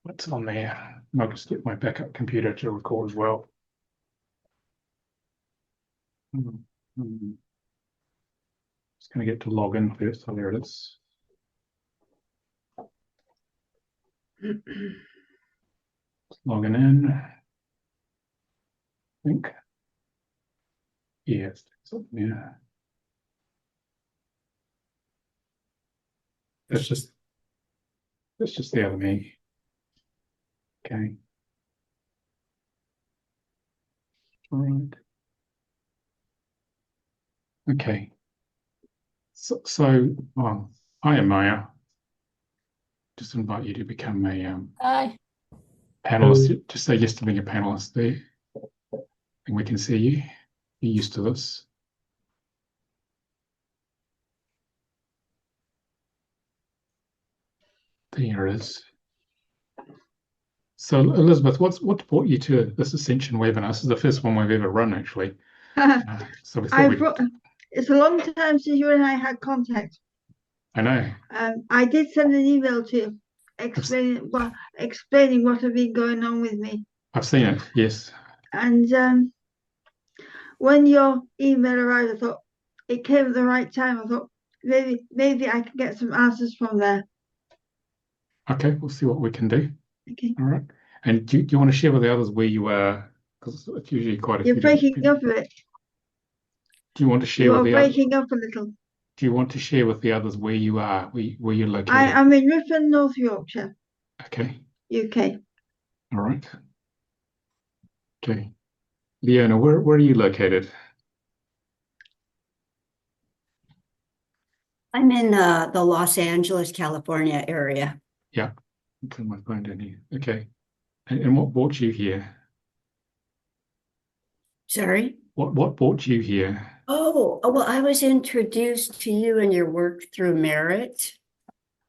What's on there? And I'll just get my backup computer to record as well. Just going to get to log in first. Oh, there it is. Logging in. I think. Yes. Yeah. That's just the other me. Okay. All right. Okay. So I am Maya. Just invite you to become a Hi. panelist. Just say yes to being a panelist there. And we can see you. You're used to this. There it is. So Elizabeth, what brought you to this Ascension webinar? This is the first one we've ever run, actually. So we thought it's a long time since you and I had contact. I know. I did send an email to you explaining what had been going on with me. I've seen it, yes. And when your email arrived, I thought it came at the right time. I thought maybe I can get some answers from there. Okay, we'll see what we can do. Okay. All right. And do you want to share with the others where you are? Because it's usually quite a few. You're breaking up a bit. Do you want to share with the others? You're breaking up a little. Do you want to share with the others where you are, where you're located? I'm in Ripon, North Yorkshire. Okay. UK. All right. Okay. Leona, where are you located? I'm in the Los Angeles, California area. Yeah. Put my phone down here. Okay. And what brought you here? Sorry? What brought you here? Oh, well, I was introduced to you and your work through Merit.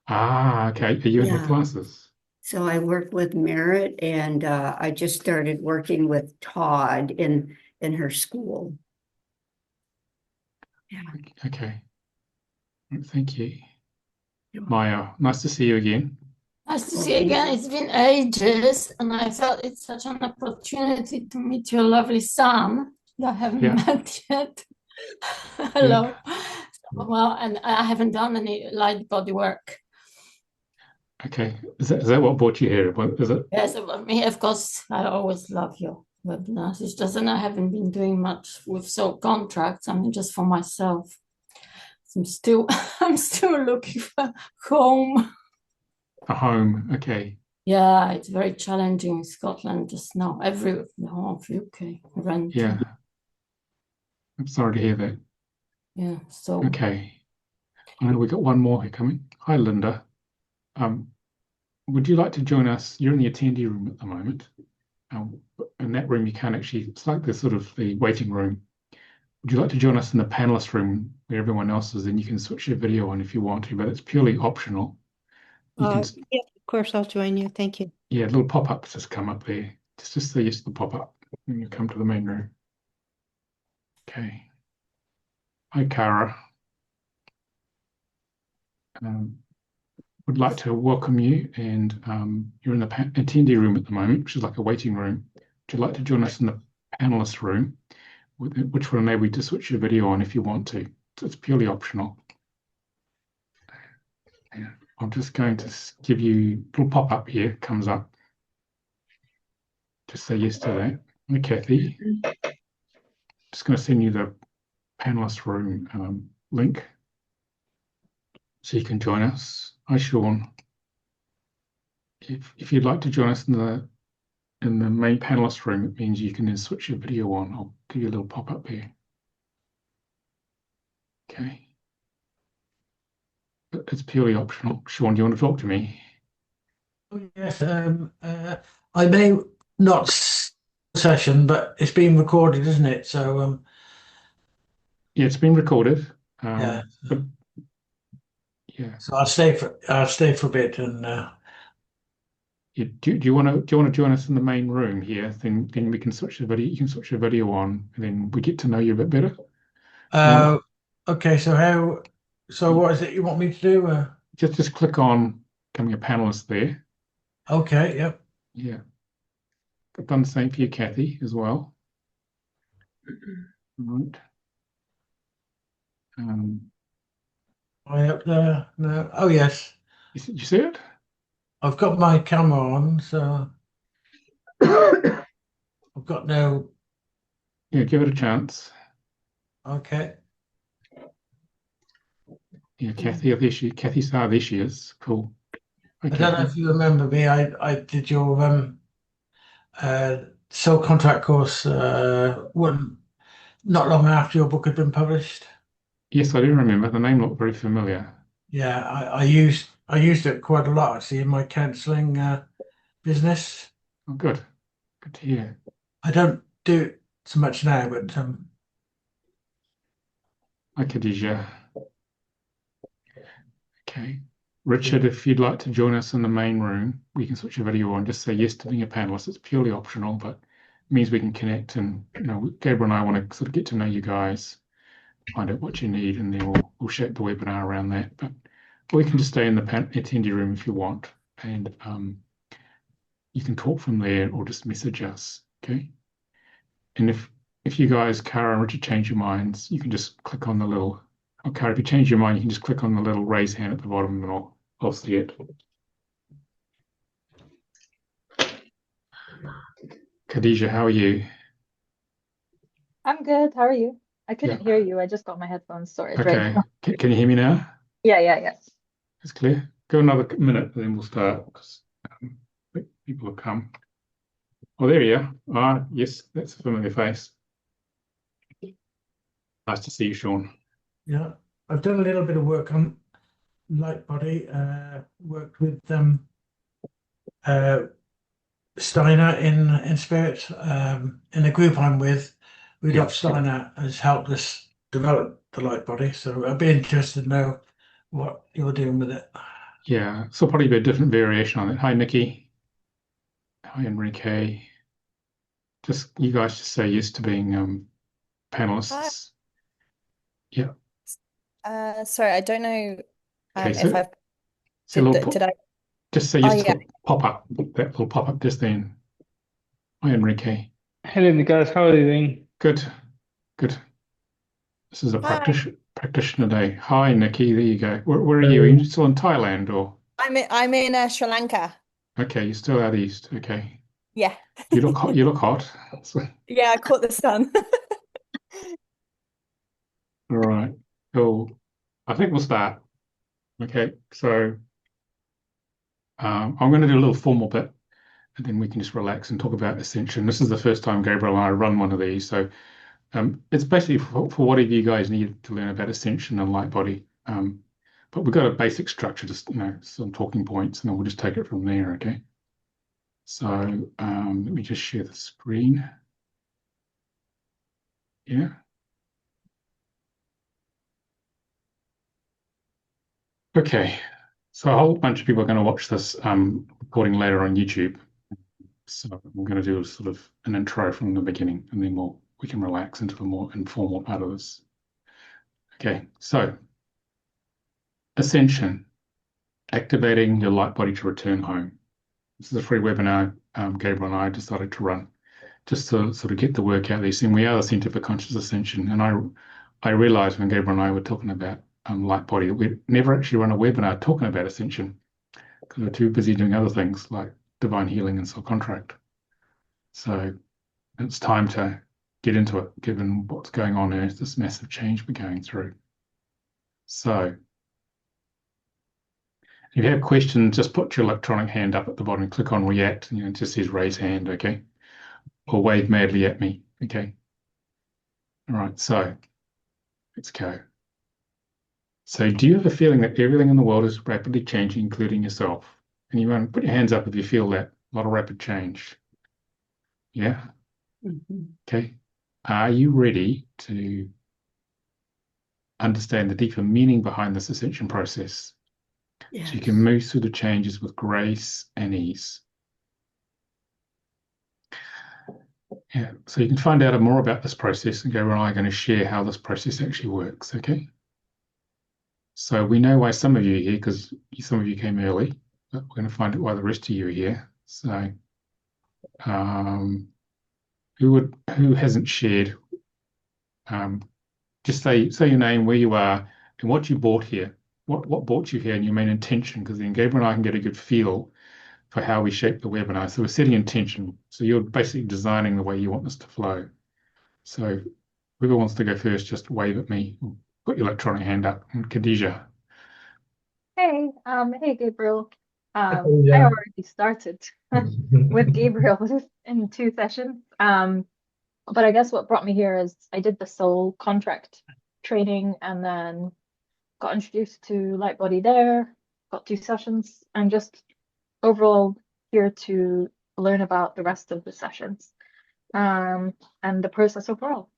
Ah, okay. Are you in her classes? So I work with Merit, and I just started working with Todd in her school. Yeah. Okay. Thank you. Maya, nice to see you again. Nice to see you again. It's been ages, and I felt it's such an opportunity to meet your lovely son that I haven't met yet. Hello. Well, and I haven't done any Lightbody work. Okay. Is that what brought you here? Is it? Yes, me, of course. I always love your webinars. It's just that I haven't been doing much with soul contracts. I mean, just for myself. I'm still looking for home. A home, okay. Yeah, it's very challenging in Scotland just now. Every half UK rent. Yeah. I'm sorry to hear that. Yeah, so okay. I know we got one more here coming. Hi, Linda. Would you like to join us? You're in the attendee room at the moment. In that room, you can't actually, it's like the waiting room. Would you like to join us in the panelist room where everyone else is? Then you can switch your video on if you want to, but it's purely optional. Yeah, of course, I'll join you. Thank you. Yeah, little pop-ups just come up there. Just say yes to the pop-up when you come to the main room. Okay. Hi, Cara. Would like to welcome you, and you're in the attendee room at the moment, which is like a waiting room. Would you like to join us in the panelist room, which will enable you to switch your video on if you want to? So it's purely optional. Yeah. I'm just going to give you a little pop-up here, comes up. Just say yes to that. Hi, Kathy. Just going to send you the panelist room link so you can join us. Hi, Sean. If you'd like to join us in the main panelist room, it means you can then switch your video on. I'll give you a little pop-up here. Okay. It's purely optional. Sean, do you want to talk to me? Oh, yes. I may not session, but it's being recorded, isn't it? So yeah, it's been recorded. yeah. But yeah. So I'll stay for a bit, and do you want to join us in the main room here? Then we can switch the video. You can switch your video on, and then we get to know you a bit better. Okay. So what is it you want me to do? Just click on becoming a panelist there. Okay, yep. Yeah. I've done the same for you, Kathy, as well. Right. Way up there. No. Oh, yes. You see it? I've got my camera on, so I've got no. Yeah, give it a chance. Okay. Yeah, Kathy, there she is. Cool. I don't know if you remember me. I did your sole contract course not long after your book had been published. Yes, I do remember. The name looked very familiar. Yeah, I used it quite a lot actually in my counselling business. Oh, good. Good to hear. I don't do it so much now, but Hi, Khadija. Okay. Richard, if you'd like to join us in the main room, we can switch your video on. Just say yes to being a panelist. It's purely optional, but it means we can connect. And Gabriel and I want to sort of get to know you guys, find out what you need, and then we'll shape the webinar around that. But we can just stay in the attendee room if you want, and you can talk from there or just message us. Okay. And if you guys, Cara and Richard, change your minds, you can just click on the little. Or Cara, if you change your mind, you can just click on the little raise hand at the bottom, and I'll see it. Khadija, how are you? I'm good. How are you? I couldn't hear you. I just got my headphones sorted right Okay. now. Can you hear me now? Yeah. It's clear. Go another minute, and then we'll start because people have come. Oh, there you are. Ah, yes, that's a familiar face. Nice to see you, Sean. yeah, I've done a little bit of work on Lightbody. Worked with Steiner in spirit. In the group I'm with, Rudolf Steiner has helped us develop the Lightbody. So I'd be interested to know what you're doing with it. Yeah, so probably be a different variation on it. Hi, Nikki. Hi, Enrique. You guys just say yes to being panelists. Yeah. Sorry, I don't know Okay, if I've did I? Just say yes to the pop-up, that little pop-up just then. Hi, Enrique. Hello, Nicolas. How are you doing? Good. This is a practitioner day. Hi, Nikki. There you go. Where are you? Are you still in Thailand or? I'm in Sri Lanka. Okay, you're still out east. Okay. Yeah. You look hot. You look hot. Yeah, I caught the sun. All right. Cool. I think we'll start. Okay. So I'm going to do a little formal bit, and then we can just relax and talk about Ascension. This is the first time Gabriel and I run one of these, so it's basically for whatever you guys need to learn about Ascension and Lightbody. But we've got a basic structure, just some talking points, and then we'll just take it from there. Okay. So let me just share the screen. Yeah. Okay. So a whole bunch of people are going to watch this recording later on YouTube. So I'm going to do sort of an intro from the beginning, and then we can relax into the more informal part of this. Okay, so Ascension, activating your light body to return home. This is a free webinar Gabriel and I decided to run just to sort of get the work out there. And we are the Center for Conscious Ascension, and I realized when Gabriel and I were talking about Lightbody that we'd never actually run a webinar talking about Ascension because we're too busy doing other things like divine healing and soul contract. So it's time to get into it, given what's going on there, this massive change we're going through. So if you have questions, just put your electronic hand up at the bottom, click on react, and it just says raise hand, okay? Or wave madly at me, okay? All right, so let's go. So do you have a feeling that everything in the world is rapidly changing, including yourself? Anyone, put your hands up if you feel that, a lot of rapid change. Yeah? Okay. Are you ready to understand the deeper meaning behind this ascension process? Yes. So you can move through the changes with grace and ease. Yeah, so you can find out more about this process, and Gabriel and I are going to share how this process actually works, okay? So we know why some of you are here, because some of you came early. but we're going to find out why the rest of you are here. So, who hasn't shared? Just say your name, where you are, and what you brought here. What brought you here, and your main intention, because then Gabriel and I can get a good feel for how we shape the webinar. So we're setting intention. So you're basically designing the way you want this to flow. So whoever wants to go first, just wave at me. Put your electronic hand up. And Khadija. Hey, hey Gabriel. I Yeah. already started with Gabriel in 2 sessions. But I guess what brought me here is I did the soul contract training and then got introduced to Lightbody there, got 2 sessions, and just overall here to learn about the rest of the sessions and the process overall.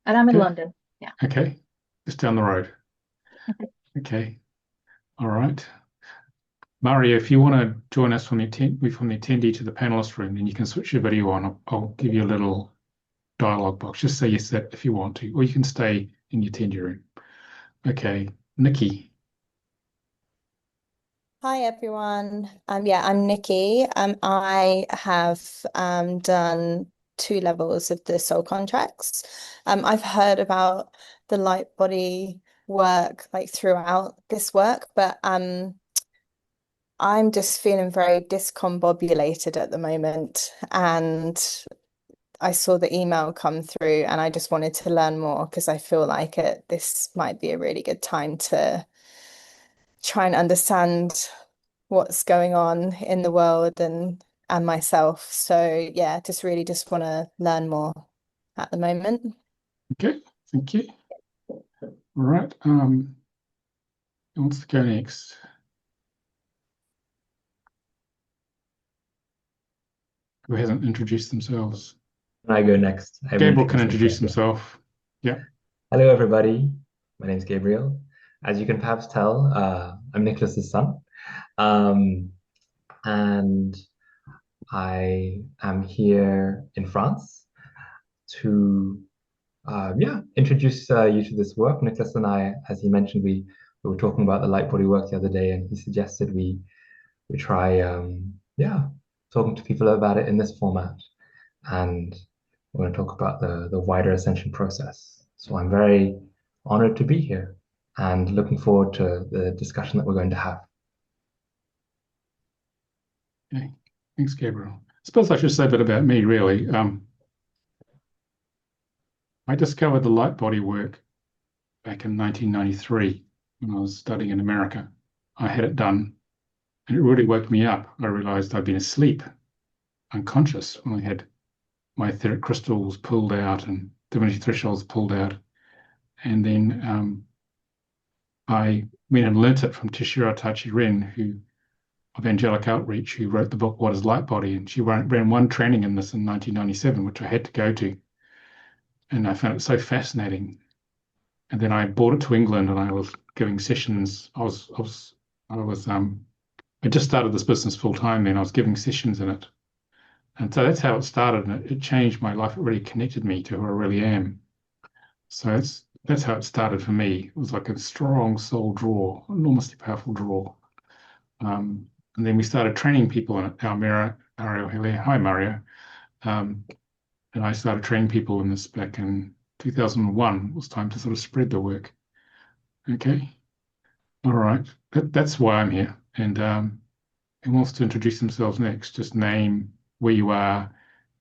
And I'm in London. Yeah. Okay. Just down the road. Okay. All right. Mario, if you want to join us from the attendee to the panelist room, then you can switch your video on. I'll give you a little dialogue box. Just say yes that if you want to, or you can stay in your attendee room. Okay, Nikki. Hi everyone. Yeah, I'm Nikki. I have done 2 levels of the soul contracts. I've heard about the Lightbody work like throughout this work, but I'm just feeling very discombobulated at the moment, and I saw the email come through and I just wanted to learn more because I feel like this might be a really good time to try and understand what's going on in the world and myself. So yeah, just want to learn more at the moment. Okay, thank you. All right. Who wants to go next? Who hasn't introduced themselves? Can I go next? Gabriel can introduce himself. Yeah. Hello, everybody. My name is Gabriel. As you can perhaps tell, I'm Nicolas's son. And I am here in France to introduce you to this work. Nicolas and I, as he mentioned, we were talking about the Lightbody work the other day, and he suggested we try talking to people about it in this format. And we're going to talk about the wider Ascension process. So I'm very honored to be here and looking forward to the discussion that we're going to have. Okay, thanks, Gabriel. I suppose I should say a bit about me, really. I discovered the Lightbody work back in 1993 when I was studying in America. I had it done, and it really woke me up. I realized I'd been asleep, unconscious, when I had my etheric crystals pulled out and divinity thresholds pulled out. And then I went and learnt it from Teshiro Tachi-Ren, who of Angelic Outreach, who wrote the book What is Lightbody, and she ran one training in this in 1997, which I had to go to, and I found it so fascinating. And then I brought it to England, and I was giving sessions. I just started this business full time then. I was giving sessions in it, and so that's how it started, and it changed my life. It really connected me to who I really am. So that's how it started for me. It was like a strong soul draw, enormously powerful draw. And then we started training people in it. Mario Hallaire. Hi, Mario. And I started training people in this back in 2001. It was time to sort of spread the work. Okay. All right. That's why I'm here. And who wants to introduce themselves next? Just name where you are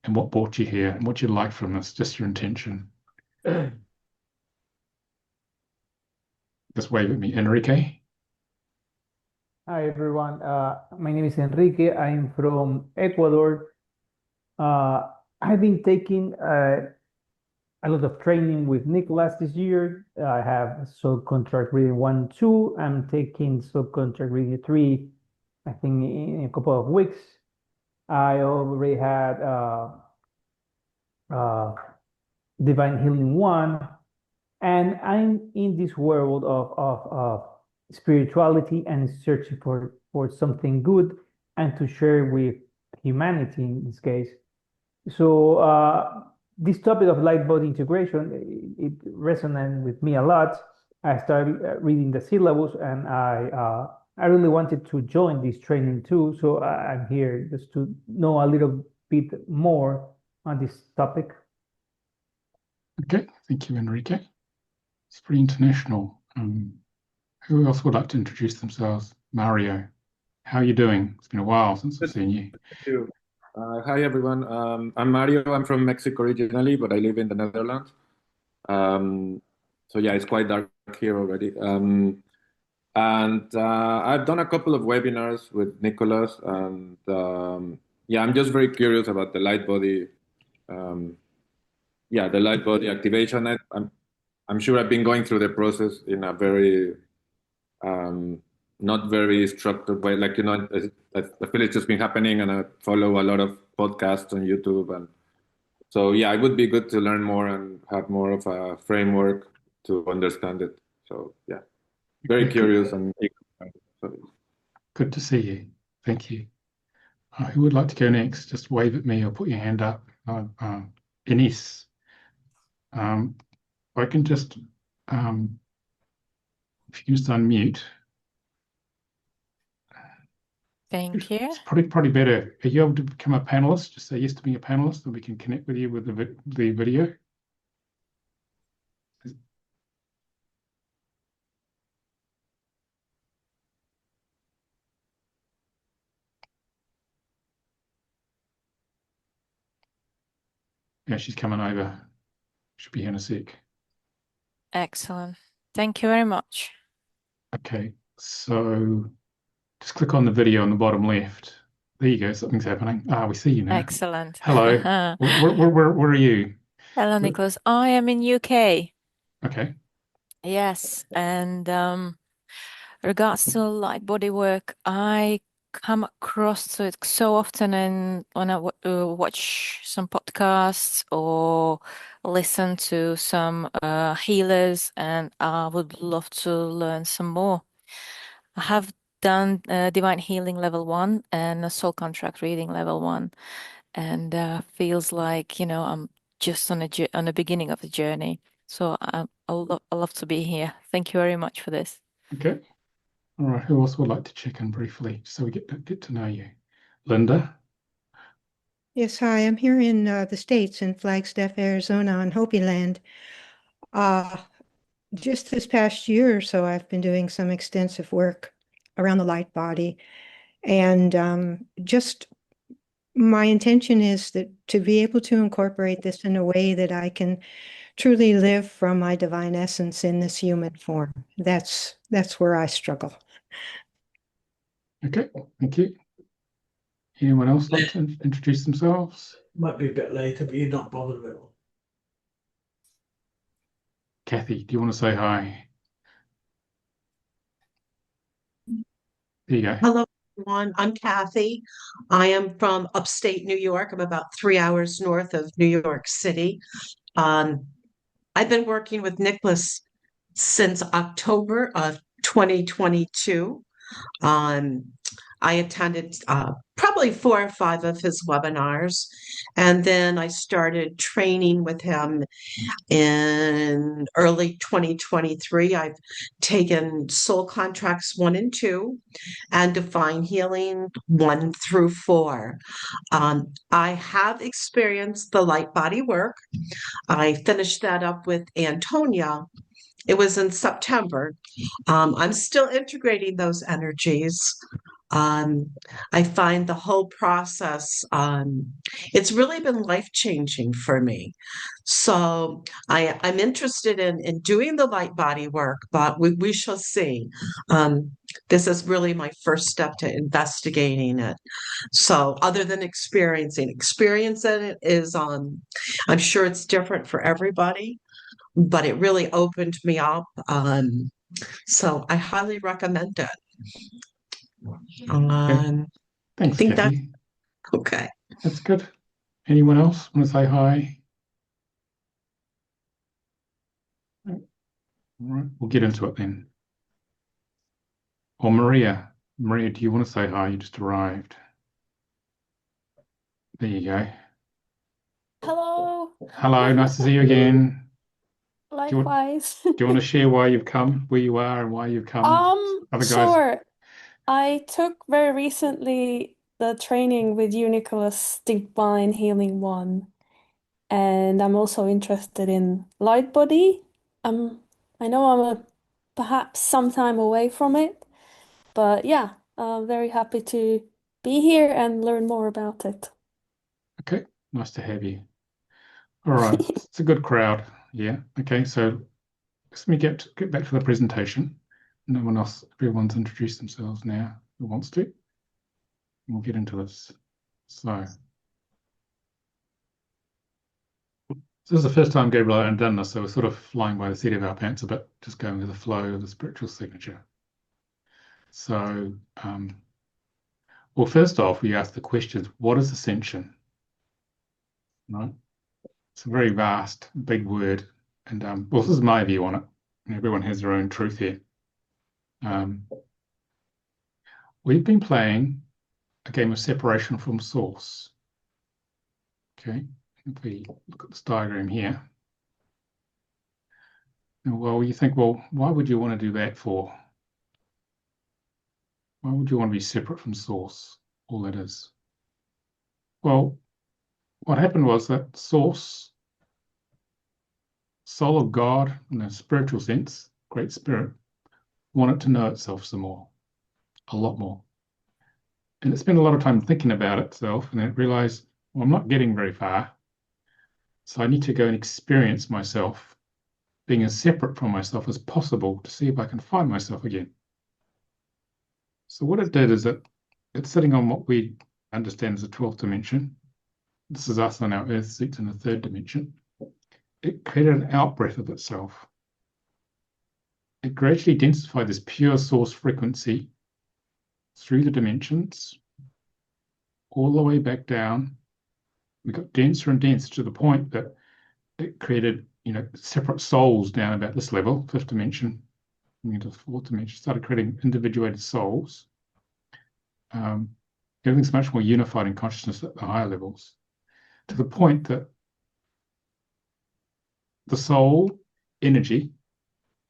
and what brought you here and what you'd like from this, just your intention. Just wave at me. Enrique? Hi, everyone. My name is Enrique. I'm from Ecuador. I've been taking a lot of training with Nicolas this year. I have subcontract reading 1, 2. I'm taking subcontract reading 3, I think, in a couple of weeks. I already had Divine Healing 1, and I'm in this world of spirituality and searching for something good and to share with humanity in this case. So this topic of Lightbody integration, it resonated with me a lot. I started reading the syllabus, and I I really wanted to join this training too, so I'm here just to know a little bit more on this topic. Okay, thank you, Enrique. It's pretty international. Who else would like to introduce themselves? Mario, how are you doing? It's been a while since I've seen you. Thank you. Hi, everyone. I'm Mario. I'm from Mexico originally, but I live in the Netherlands. So yeah, it's quite dark here already. And I've done a couple of webinars with Nicolas, and yeah, I'm just very curious about the Lightbody. Yeah, the Lightbody activation. I'm sure I've been going through the process in a very not very structured way. Like, I feel it's just been happening, and I follow a lot of podcasts on YouTube. And so, yeah, it would be good to learn more and have more of a framework to understand it. So, yeah, very curious and good to see you. Thank you. Who would like to go next? Just wave at me or put your hand up. Ines, I can just, if you can just unmute. Thank you. It's probably better. Are you able to become a panelist? Just say yes to being a panelist, and we can connect with you with the video. Yeah, she's coming over. Should be here in a sec. Excellent. Thank you very much. Okay, so just click on the video on the bottom left. There you go, something's happening. We see you now. Excellent. Hello. Where are you? Hello, Nicolas. I am in UK. Okay. Yes, and regards to Lightbody work, I come across it so often, and when I watch some podcasts or listen to some healers, and I would love to learn some more. I have done Divine Healing level 1 and a Soul Contract Reading level 1, and feels like, I'm just on the beginning of the journey. So I love to be here. Thank you very much for this. Okay. All right. Who else would like to check in briefly so we get to know you? Linda? Yes, hi. I'm here in the States in Flagstaff, Arizona on Hopi land. Just this past year or so, I've been doing some extensive work around the light body. And just my intention is that to be able to incorporate this in a way that I can truly live from my divine essence in this human form. That's where I struggle. Okay, thank you. Anyone else like to introduce themselves? Might be a bit later, but you're not bothered with it. Kathy, do you want to say hi? There you go. Hello, everyone. I'm Kathy. I am from upstate New York. I'm about 3 hours north of New York City. I've been working with Nicolas since October of 2022. I attended probably 4 or 5 of his webinars, and then I started training with him in early 2023. I've taken Soul Contracts 1 and 2 and Divine Healing 1 through 4. I have experienced the light body work. I finished that up with Antonia. It was in September. I'm still integrating those energies. I find the whole process, it's really been life-changing for me. So I'm interested in doing the light body work, but we shall see. This is really my first step to investigating it. So other than experiencing it is, I'm sure it's different for everybody, but it really opened me up. So I highly recommend it. Thanks, I think Kathy. that's okay. That's good. Anyone else want to say hi? All right, we'll get into it then. Or Maria. Maria, do you want to say hi? You just arrived. There you go. Hello. Hello, nice to see you again. Likewise. Do you want to share why you've come, where you are, and why you've come? Other guys. Sure. I took very recently the training with you, Nicolas, Divine Healing 1, and I'm also interested in Lightbody. I know I'm perhaps some time away from it, but yeah, I'm very happy to be here and learn more about it. Okay, nice to have you. All right, it's a good crowd. Yeah. Okay, so let me get back to the presentation. No one else, everyone's introduced themselves now who wants to. We'll get into this. So this is the first time Gabriel and I have done this, so we're sort of flying by the seat of our pants a bit, just going with the flow of the spiritual signature. So, well, first off, we ask the questions, what is ascension? Right? It's a very vast, big word. And well, this is my view on it. And everyone has their own truth here. We've been playing a game of separation from source. Okay, if we look at this diagram here. Now, well, you think, well, why would you want to do that for? Why would you want to be separate from source? All that is. Well, what happened was that source, soul of God in a spiritual sense, great spirit, wanted to know itself some more, a lot more. And it spent a lot of time thinking about itself, and then it realized, well, I'm not getting very far. So I need to go and experience myself, being as separate from myself as possible to see if I can find myself again. So what it did is that it's sitting on what we understand as the 12th dimension. This is us on our earth seats in the 3rd dimension. It created an out-breath of itself. It gradually densified this pure source frequency through the dimensions, all the way back down. We got denser and denser to the point that it created, separate souls down about this level, 5th dimension, into the 4th dimension, started creating individuated souls. Everything's much more unified in consciousness at the higher levels, to the point that the soul energy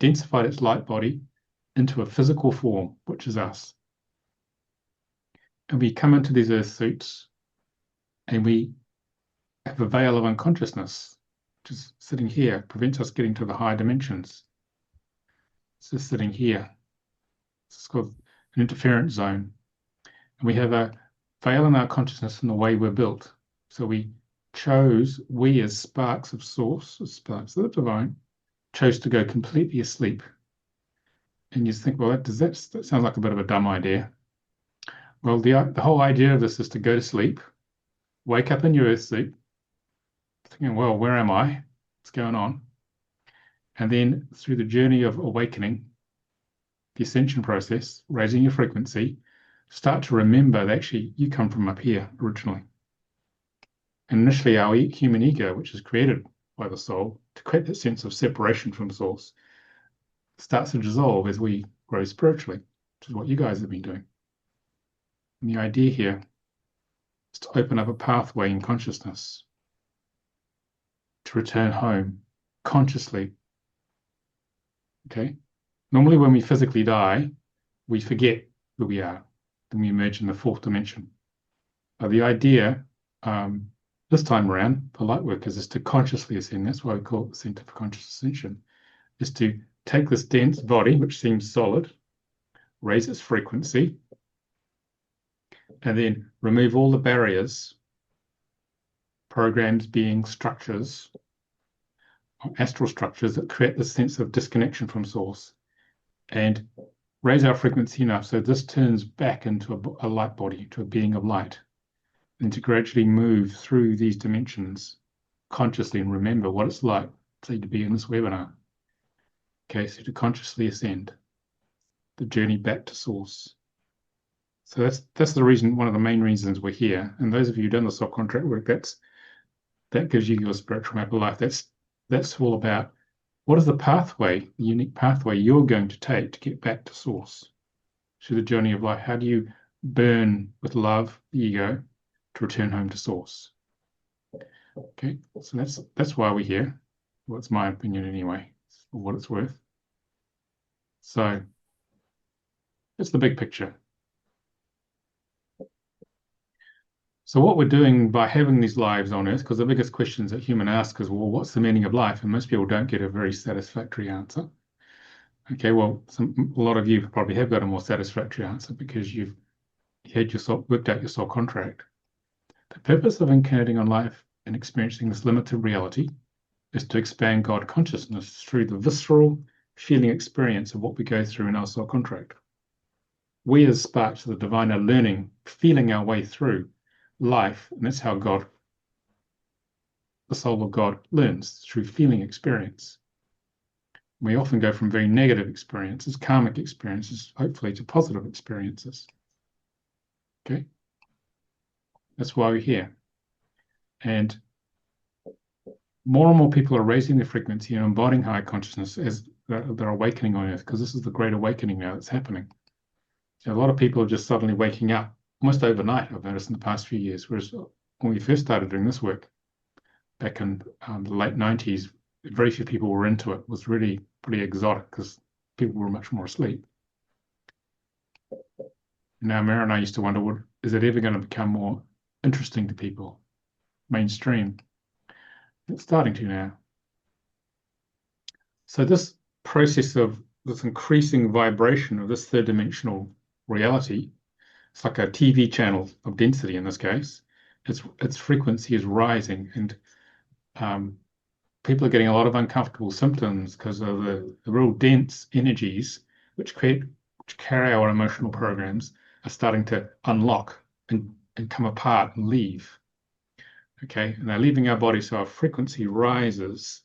densified its light body into a physical form, which is us. And we come into these earth suits and we have a veil of unconsciousness, which is sitting here, prevents us getting to the higher dimensions. It's just sitting here. It's called an interference zone. And we have a veil in our consciousness in the way we're built. So we as sparks of source, as sparks of the divine, chose to go completely asleep. And you think, well, that sounds like a bit of a dumb idea. Well, the whole idea of this is to go to sleep, wake up in your earth suit, thinking, well, where am I? What's going on? And then through the journey of awakening, the ascension process, raising your frequency, start to remember that actually you come from up here originally. And initially our human ego, which is created by the soul to create that sense of separation from source, starts to dissolve as we grow spiritually, which is what you guys have been doing. And the idea here is to open up a pathway in consciousness to return home consciously. Okay? Normally when we physically die, we forget who we are. Then we emerge in the 4th dimension. The idea this time around for light workers is to consciously ascend. That's why we call it the Center for Conscious Ascension, is to take this dense body, which seems solid, raise its frequency, and then remove all the barriers, programs, beings, structures, astral structures that create this sense of disconnection from source, and raise our frequency enough so this turns back into a light body, to a being of light, and to gradually move through these dimensions consciously and remember what it's like, say, to be in this webinar. Okay, so to consciously ascend, the journey back to source. So that's the reason, one of the main reasons we're here. And those of you who've done the soul contract work, that gives you your spiritual map of life. That's all about what is the pathway, the unique pathway you're going to take to get back to source, through the journey of life. How do you burn with love, the ego, to return home to source? Okay, so that's why we're here. Well, it's my opinion anyway, for what it's worth. So that's the big picture. So what we're doing by having these lives on Earth, because the biggest questions that human ask is, well, what's the meaning of life? And most people don't get a very satisfactory answer. Okay, well, a lot of you probably have got a more satisfactory answer because you've worked out your soul contract. The purpose of incarnating on life and experiencing this limited reality is to expand God consciousness through the visceral feeling experience of what we go through in our soul contract. We as sparks of the divine are learning, feeling our way through life, and that's how God, the soul of God, learns, through feeling experience. We often go from very negative experiences, karmic experiences, hopefully to positive experiences. Okay? That's why we're here. And more people are raising their frequency and embodying high consciousness as they're awakening on Earth, because this is the great awakening now that's happening. So a lot of people are just suddenly waking up almost overnight, I've noticed in the past few years, whereas when we first started doing this work back in the late 90s, very few people were into it. It was really pretty exotic because people were much more asleep. Now, Mara and I used to wonder, is it ever going to become more interesting to people, mainstream? It's starting to now. So this process of this increasing vibration of this third dimensional reality, it's like a TV channel of density in this case. Its frequency is rising, and people are getting a lot of uncomfortable symptoms because of the real dense energies which carry our emotional programs are starting to unlock and come apart and leave. Okay, and they're leaving our body, so our frequency rises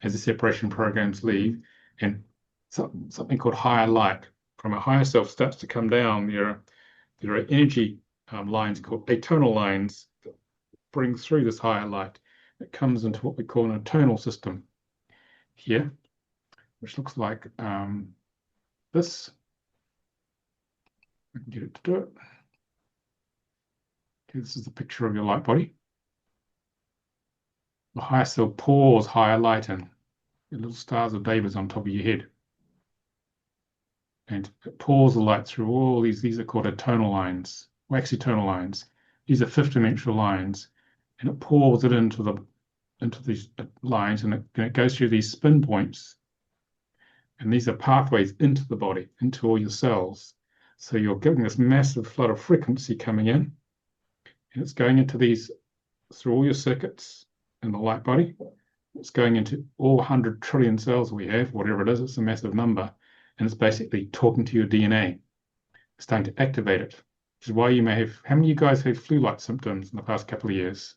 as the separation programs leave, and something called higher light from a higher self starts to come down. There are energy lines called atonal lines that bring through this higher light. It comes into what we call an atonal system here, which looks like this. I can get it to do it. Okay, this is the picture of your light body. The higher self pours higher light in. Your little stars of David's on top of your head. And it pours the light through all these are called atonal lines, waxy tonal lines. These are fifth dimensional lines, and it pours it into these lines, and it goes through these spin points. And these are pathways into the body, into all your cells. So you're getting this massive flood of frequency coming in, and it's going into these through all your circuits in the light body. It's going into all 100 trillion cells we have, whatever it is, it's a massive number. And it's basically talking to your DNA. It's starting to activate it, which is why you may have, how many of you guys have flu-like symptoms in the past couple of years?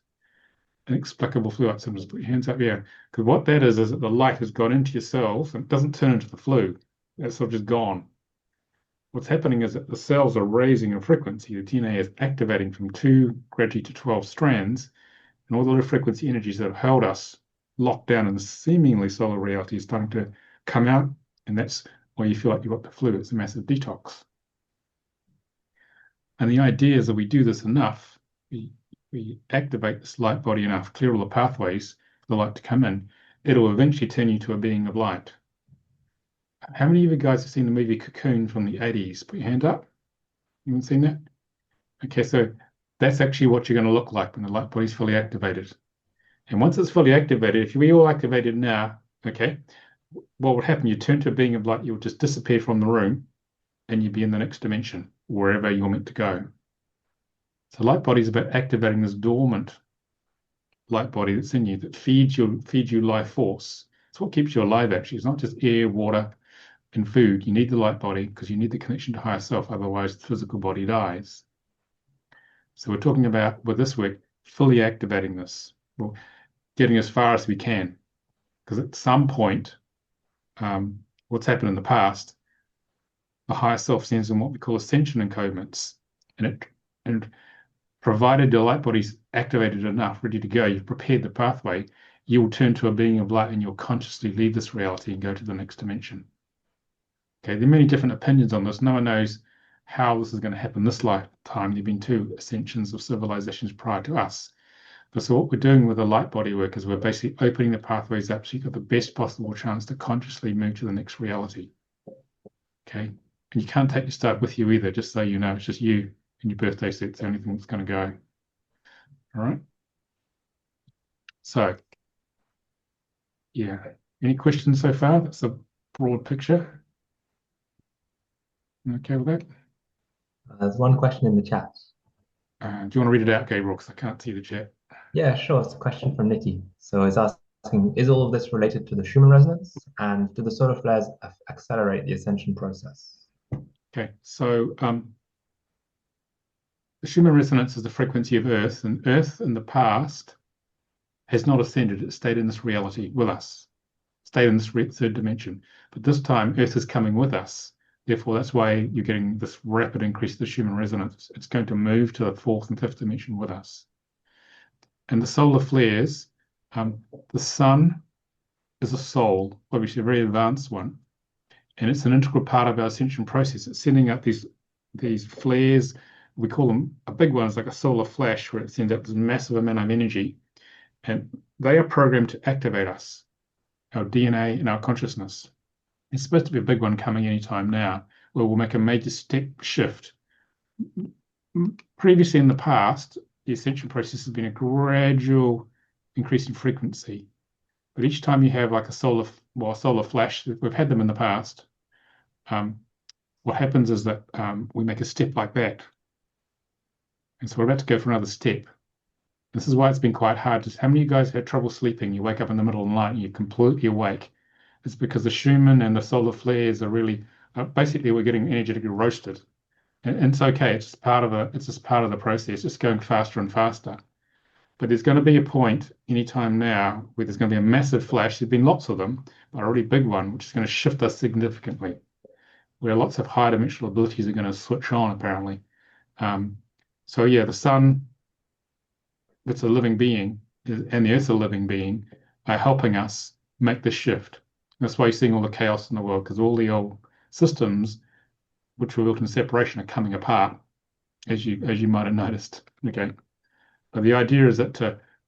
Inexplicable flu-like symptoms, put your hands up here. Because what that is that the light has gone into your cells and it doesn't turn into the flu. It's sort of just gone. What's happening is that the cells are raising in frequency. The DNA is activating from 2 gradually to 12 strands, and all the low frequency energies that have held us locked down in the seemingly solar reality is starting to come out, and that's why you feel like you've got the flu. It's a massive detox. And the idea is that we do this enough, we activate this light body enough, clear all the pathways for the light to come in, it'll eventually turn you to a being of light. How many of you guys have seen the movie Cocoon from the 80s? Put your hand up. You haven't seen that? Okay, so that's actually what you're going to look like when the light body's fully activated. And once it's fully activated, if we all activated now, okay, what would happen? You turn to a being of light, you'll just disappear from the room, and you'd be in the next dimension, wherever you're meant to go. So light body is about activating this dormant light body that's in you, that feeds you life force. It's what keeps you alive, actually. It's not just air, water, and food. You need the light body because you need the connection to higher self, otherwise the physical body dies. So we're talking about, with this work, fully activating this, or getting as far as we can. Because at some point, what's happened in the past, the higher self sends in what we call ascension encodements, and provided your light body's activated enough, ready to go, you've prepared the pathway, you'll turn to a being of light and you'll consciously leave this reality and go to the next dimension. Okay, there are many different opinions on this. No one knows how this is going to happen this lifetime. There have been 2 ascensions of civilizations prior to us. But so what we're doing with the light body work is we're basically opening the pathways up so you've got the best possible chance to consciously move to the next reality. Okay, and you can't take your stuff with you either, just so you know. It's just you and your birthday set. It's the only thing that's going to go. All right. So, yeah. Any questions so far? That's a broad picture. Okay with that? There's one question in the chat. Do you want to read it out, Gabriel? Because I can't see the chat. Yeah, sure. It's a question from Nikki. So it's asking, is all of this related to the Schumann resonance? And do the solar flares accelerate the ascension process? Okay, so the Schumann resonance is the frequency of Earth, and Earth in the past has not ascended. It stayed in this reality with us, stayed in this third dimension. But this time, Earth is coming with us. Therefore, that's why you're getting this rapid increase of the Schumann resonance. It's going to move to the fourth and fifth dimension with us. And the solar flares, the sun is a soul, obviously a very advanced one, and it's an integral part of our ascension process. It's sending out these flares. We call them, a big one is like a solar flash, where it sends out this massive amount of energy, and they are programmed to activate us, our DNA and our consciousness. It's supposed to be a big one coming anytime now, where we'll make a major step shift. Previously in the past, the ascension process has been a gradual increase in frequency. But each time you have like a solar flash, we've had them in the past, what happens is that we make a step like that. And so we're about to go for another step. This is why it's been quite hard. How many of you guys had trouble sleeping? You wake up in the middle of the night and you're completely awake. It's because the Schumann and the solar flares are really, basically we're getting energetically roasted. And it's okay, it's just part of the process, it's going faster and faster. But there's going to be a point anytime now where there's going to be a massive flash. There's been lots of them, but a really big one, which is going to shift us significantly, where lots of high dimensional abilities are going to switch on, apparently. So yeah, the sun, that's a living being, and the Earth's a living being, are helping us make this shift. That's why you're seeing all the chaos in the world, because all the old systems, which were built in separation, are coming apart, as you might have noticed. Okay. But the idea is that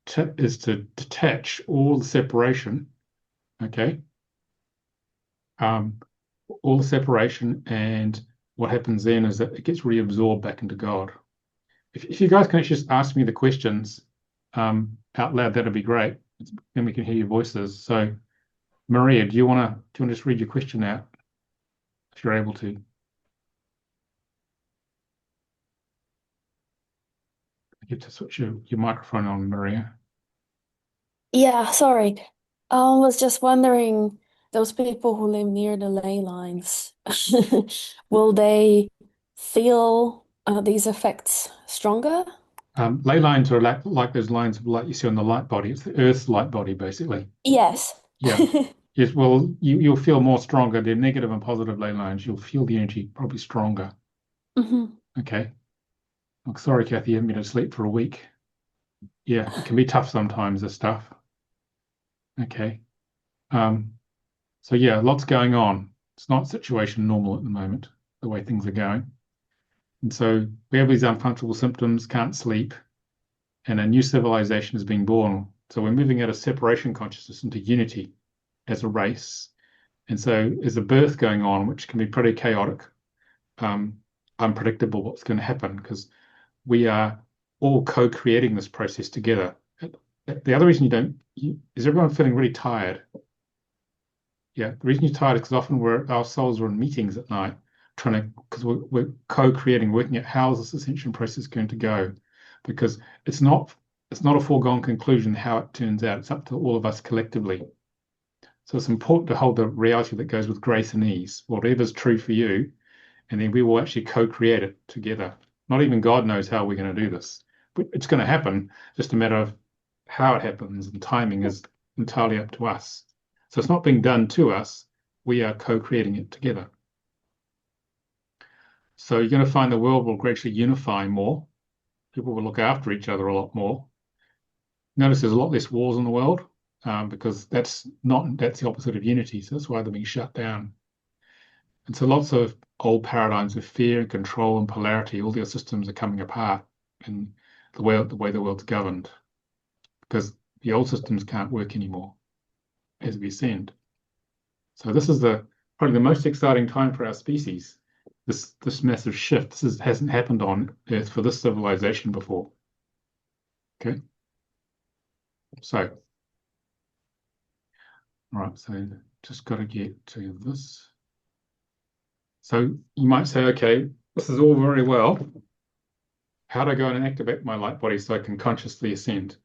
to detach all the separation, okay, all the separation, and what happens then is that it gets reabsorbed back into God. If you guys can actually just ask me the questions out loud, that'd be great. Then we can hear your voices. So, Maria, do you want to just read your question out, if you're able to? You have to switch your microphone on, Maria. Yeah, sorry. I was just wondering, those people who live near the ley lines, will they feel these effects stronger? Ley lines are like those lines of light you see on the light body. It's the Earth's light body, basically. Yes. Yeah. Yes. Well, you'll feel more stronger. They're negative and positive ley lines. You'll feel the energy probably stronger. Okay. I'm sorry, Kathy, you haven't been to sleep for a week. Yeah, it can be tough sometimes, this stuff. Okay. So yeah, lots going on. It's not situation normal at the moment, the way things are going. And so we have these uncomfortable symptoms, can't sleep, and a new civilization is being born. So we're moving out of separation consciousness into unity as a race. And so there's a birth going on, which can be pretty chaotic, unpredictable what's going to happen, because we are all co-creating this process together. The other reason is everyone feeling really tired. Yeah, the reason you're tired is because often our souls are in meetings at night, because we're co-creating, working out how is this ascension process going to go, because it's not a foregone conclusion how it turns out. It's up to all of us collectively. So it's important to hold the reality that goes with grace and ease, whatever's true for you, and then we will actually co-create it together. Not even God knows how we're going to do this, but it's going to happen. Just a matter of how it happens, and timing is entirely up to us. So it's not being done to us. We are co-creating it together. So you're going to find the world will gradually unify more. People will look after each other a lot more. Notice there's a lot less wars in the world, because that's the opposite of unity. So that's why they're being shut down. And so lots of old paradigms of fear and control and polarity, all the systems are coming apart in the way the world's governed, because the old systems can't work anymore as we ascend. So this is probably the most exciting time for our species. This massive shift. Hasn't happened on Earth for this civilization before. Okay. So, all right, so just got to get to this. So you might say, okay, this is all very well. How do I go and activate my light body so I can consciously ascend?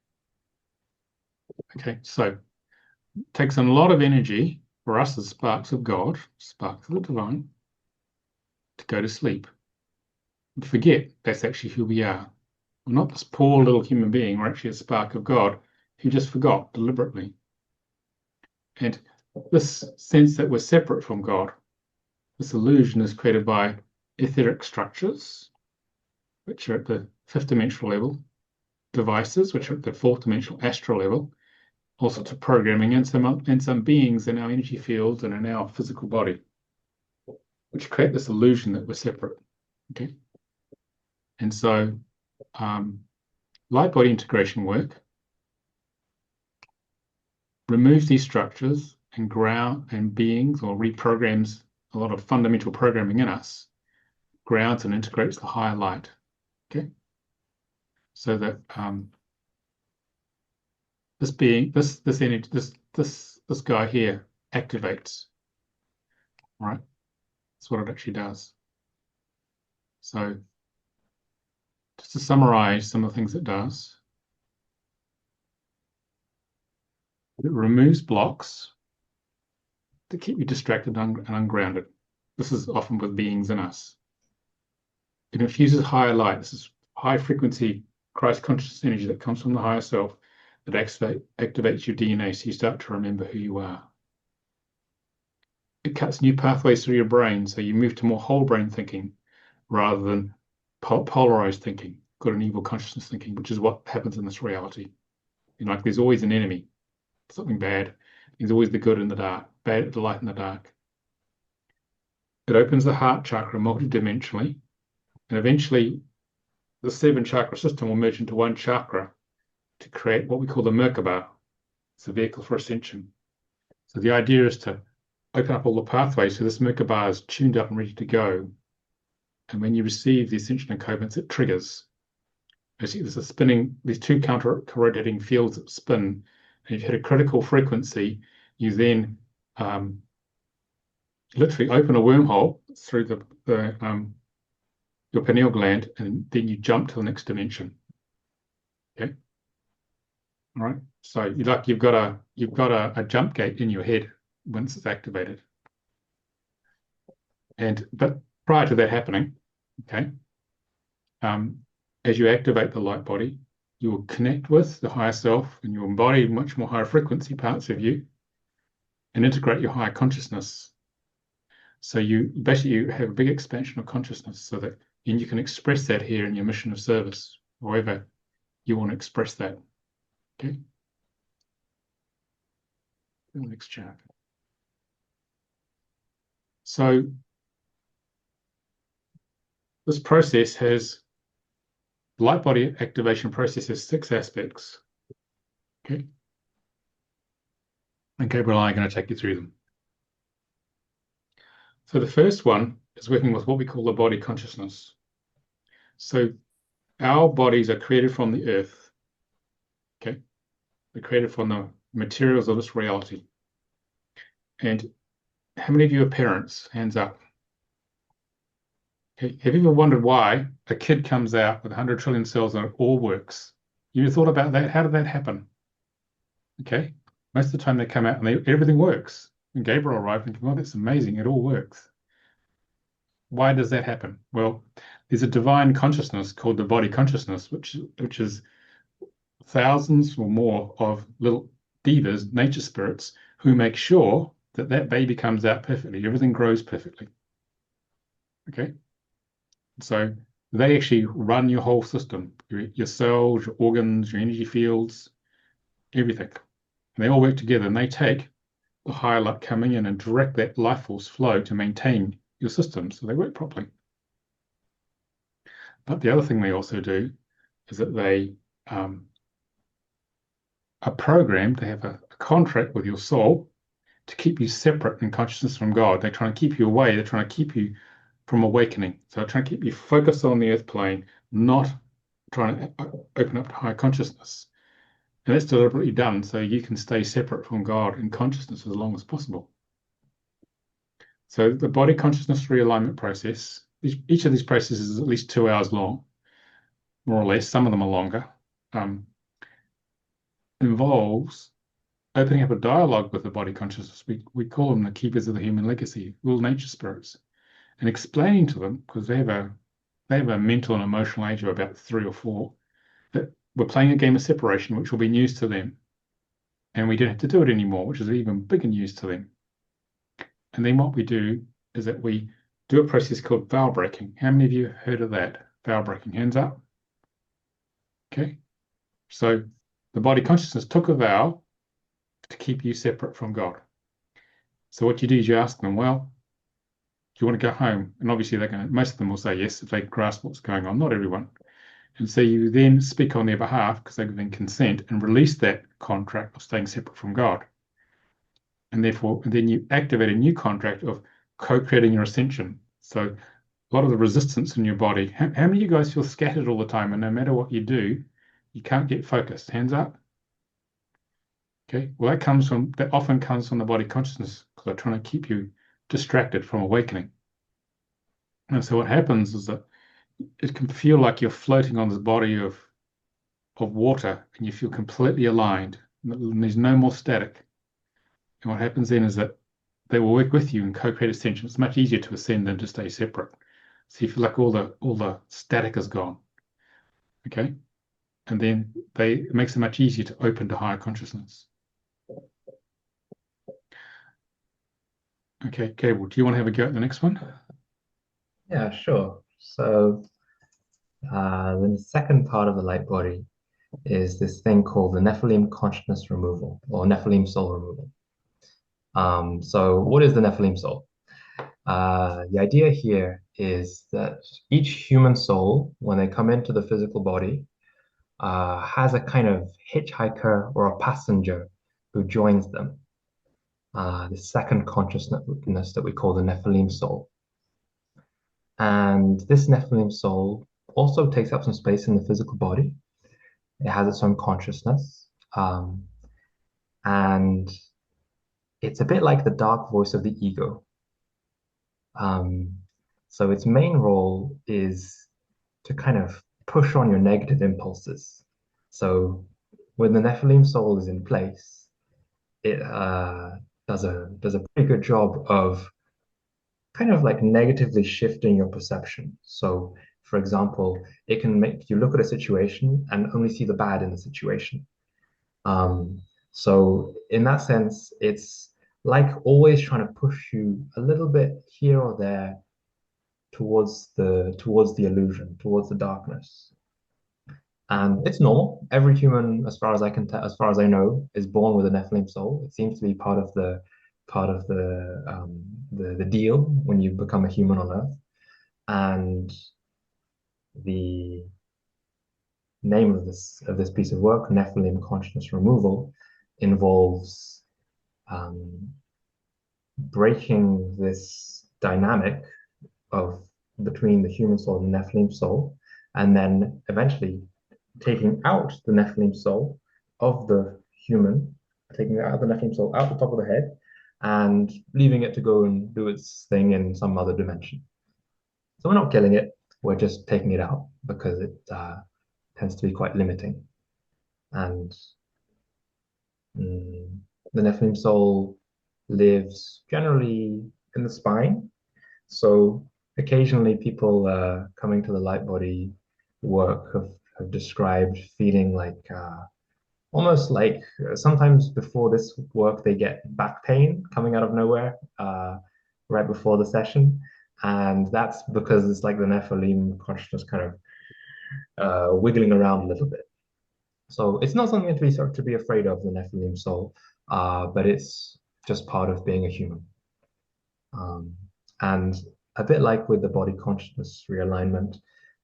Okay, so it takes a lot of energy for us as sparks of God, sparks of the divine, to go to sleep and forget that's actually who we are. We're not this poor little human being, we're actually a spark of God who just forgot deliberately. And this sense that we're separate from God, this illusion is created by etheric structures, which are at the fifth dimensional level, devices, which are at the fourth dimensional astral level, all sorts of programming, and some beings in our energy fields and in our physical body, which create this illusion that we're separate. Okay, and so light body integration work removes these structures and ground and beings, or reprograms a lot of fundamental programming in us, grounds and integrates the higher light. Okay, so that this being, this energy, this guy here activates. All right, that's what it actually does. So, just to summarize some of the things it does, it removes blocks to keep you distracted and ungrounded. This is often with beings in us. It infuses higher light. This is high frequency Christ conscious energy that comes from the higher self that activates your DNA so you start to remember who you are. It cuts new pathways through your brain so you move to more whole brain thinking rather than polarized thinking, good and evil consciousness thinking, which is what happens in this reality. Like there's always an enemy, something bad. There's always the good in the dark, bad, the light in the dark. It opens the heart chakra multidimensionally, and eventually the 7 chakra system will merge into one chakra to create what we call the Merkaba. It's a vehicle for ascension. So the idea is to open up all the pathways so this Merkaba is tuned up and ready to go. And when you receive the ascension encodements, it triggers. Basically, there's a spinning, these 2 counter-rotating fields that spin. And if you hit a critical frequency, you then literally open a wormhole through your pineal gland, and then you jump to the next dimension. Okay. All right. So you've got a jump gate in your head once it's activated. But prior to that happening, okay, as you activate the light body, you will connect with the higher self and you embody much more higher frequency parts of you and integrate your higher consciousness. So you have a big expansion of consciousness so that and you can express that here in your mission of service, however you want to express that. Okay. The next chart. So this process has, the light body activation process has 6 aspects. Okay. And Gabriel and I are going to take you through them. So the first one is working with what we call the body consciousness. So our bodies are created from the earth. Okay. They're created from the materials of this reality. And how many of you are parents? Hands up. Okay. Have you ever wondered why a kid comes out with 100 trillion cells and it all works? You ever thought about that? How did that happen? Okay. Most of the time they come out and everything works. And Gabriel arrived thinking, oh, that's amazing. It all works. Why does that happen? Well, there's a divine consciousness called the body consciousness, which is thousands or more of little divas, nature spirits, who make sure that that baby comes out perfectly. Everything grows perfectly. Okay? So they actually run your whole system, your cells, your organs, your energy fields, everything. And they all work together, and they take the higher light coming in and direct that life force flow to maintain your system so they work properly. But the other thing they also do is that they are programmed to have a contract with your soul to keep you separate in consciousness from God. They're trying to keep you away. They're trying to keep you from awakening. So they're trying to keep you focused on the earth plane, not trying to open up to higher consciousness. And that's deliberately done so you can stay separate from God in consciousness as long as possible. So the body consciousness realignment process, each of these processes is at least 2 hours long, more or less. Some of them are longer. Involves opening up a dialogue with the body consciousness. We call them the keepers of the human legacy, all nature spirits, and explaining to them, because they have a mental and emotional age of about 3 or 4, that we're playing a game of separation, which will be news to them, and we don't have to do it anymore, which is even bigger news to them. And then what we do is that we do a process called vow breaking. How many of you have heard of that? Vow breaking, hands up. Okay, so the body consciousness took a vow to keep you separate from God. So what you do is you ask them, well, do you want to go home? And obviously most of them will say yes if they grasp what's going on, not everyone. And so you then speak on their behalf because they then consent and release that contract of staying separate from God. And then you activate a new contract of co-creating your ascension. So a lot of the resistance in your body. How many of you guys feel scattered all the time, and no matter what you do, you can't get focused? Hands up. Okay, well that often comes from the body consciousness because they're trying to keep you distracted from awakening. And so what happens is that it can feel like you're floating on this body of water, and you feel completely aligned, and there's no more static. And what happens then is that they will work with you and co-create ascension. It's much easier to ascend than to stay separate. So you feel like all the static is gone. Okay, and then it makes it much easier to open to higher consciousness. Okay, Gabriel, do you want to have a go at the next one? Yeah, sure. So then the second part of the light body is this thing called the Nephilim consciousness removal or Nephilim soul removal. So what is the Nephilim soul? The idea here is that each human soul, when they come into the physical body, has a kind of hitchhiker or a passenger who joins them. The second consciousness that we call the Nephilim soul. And this Nephilim soul also takes up some space in the physical body. It has its own consciousness. And it's a bit like the dark voice of the ego. So its main role is to kind of push on your negative impulses. So when the Nephilim soul is in place, it does a pretty good job of kind of like negatively shifting your perception. So, for example, it can make you look at a situation and only see the bad in the situation. So in that sense, it's like always trying to push you a little bit here or there towards the illusion, towards the darkness. And it's normal. Every human, as far as I can tell, as far as I know, is born with a Nephilim soul. It seems to be part of the deal when you become a human on Earth. And the name of this piece of work, Nephilim consciousness removal, involves breaking this dynamic between the human soul and the Nephilim soul, and then eventually taking out the Nephilim soul of the human, taking out the Nephilim soul out the top of the head, and leaving it to go and do its thing in some other dimension. So we're not killing it, we're just taking it out because it tends to be quite limiting. And the Nephilim soul lives generally in the spine. So occasionally people coming to the light body work have described feeling like almost like sometimes before this work they get back pain coming out of nowhere right before the session, and that's because it's like the Nephilim consciousness kind of wiggling around a little bit. So it's not something to be afraid of, the Nephilim soul, but it's just part of being a human. And a bit like with the body consciousness realignment,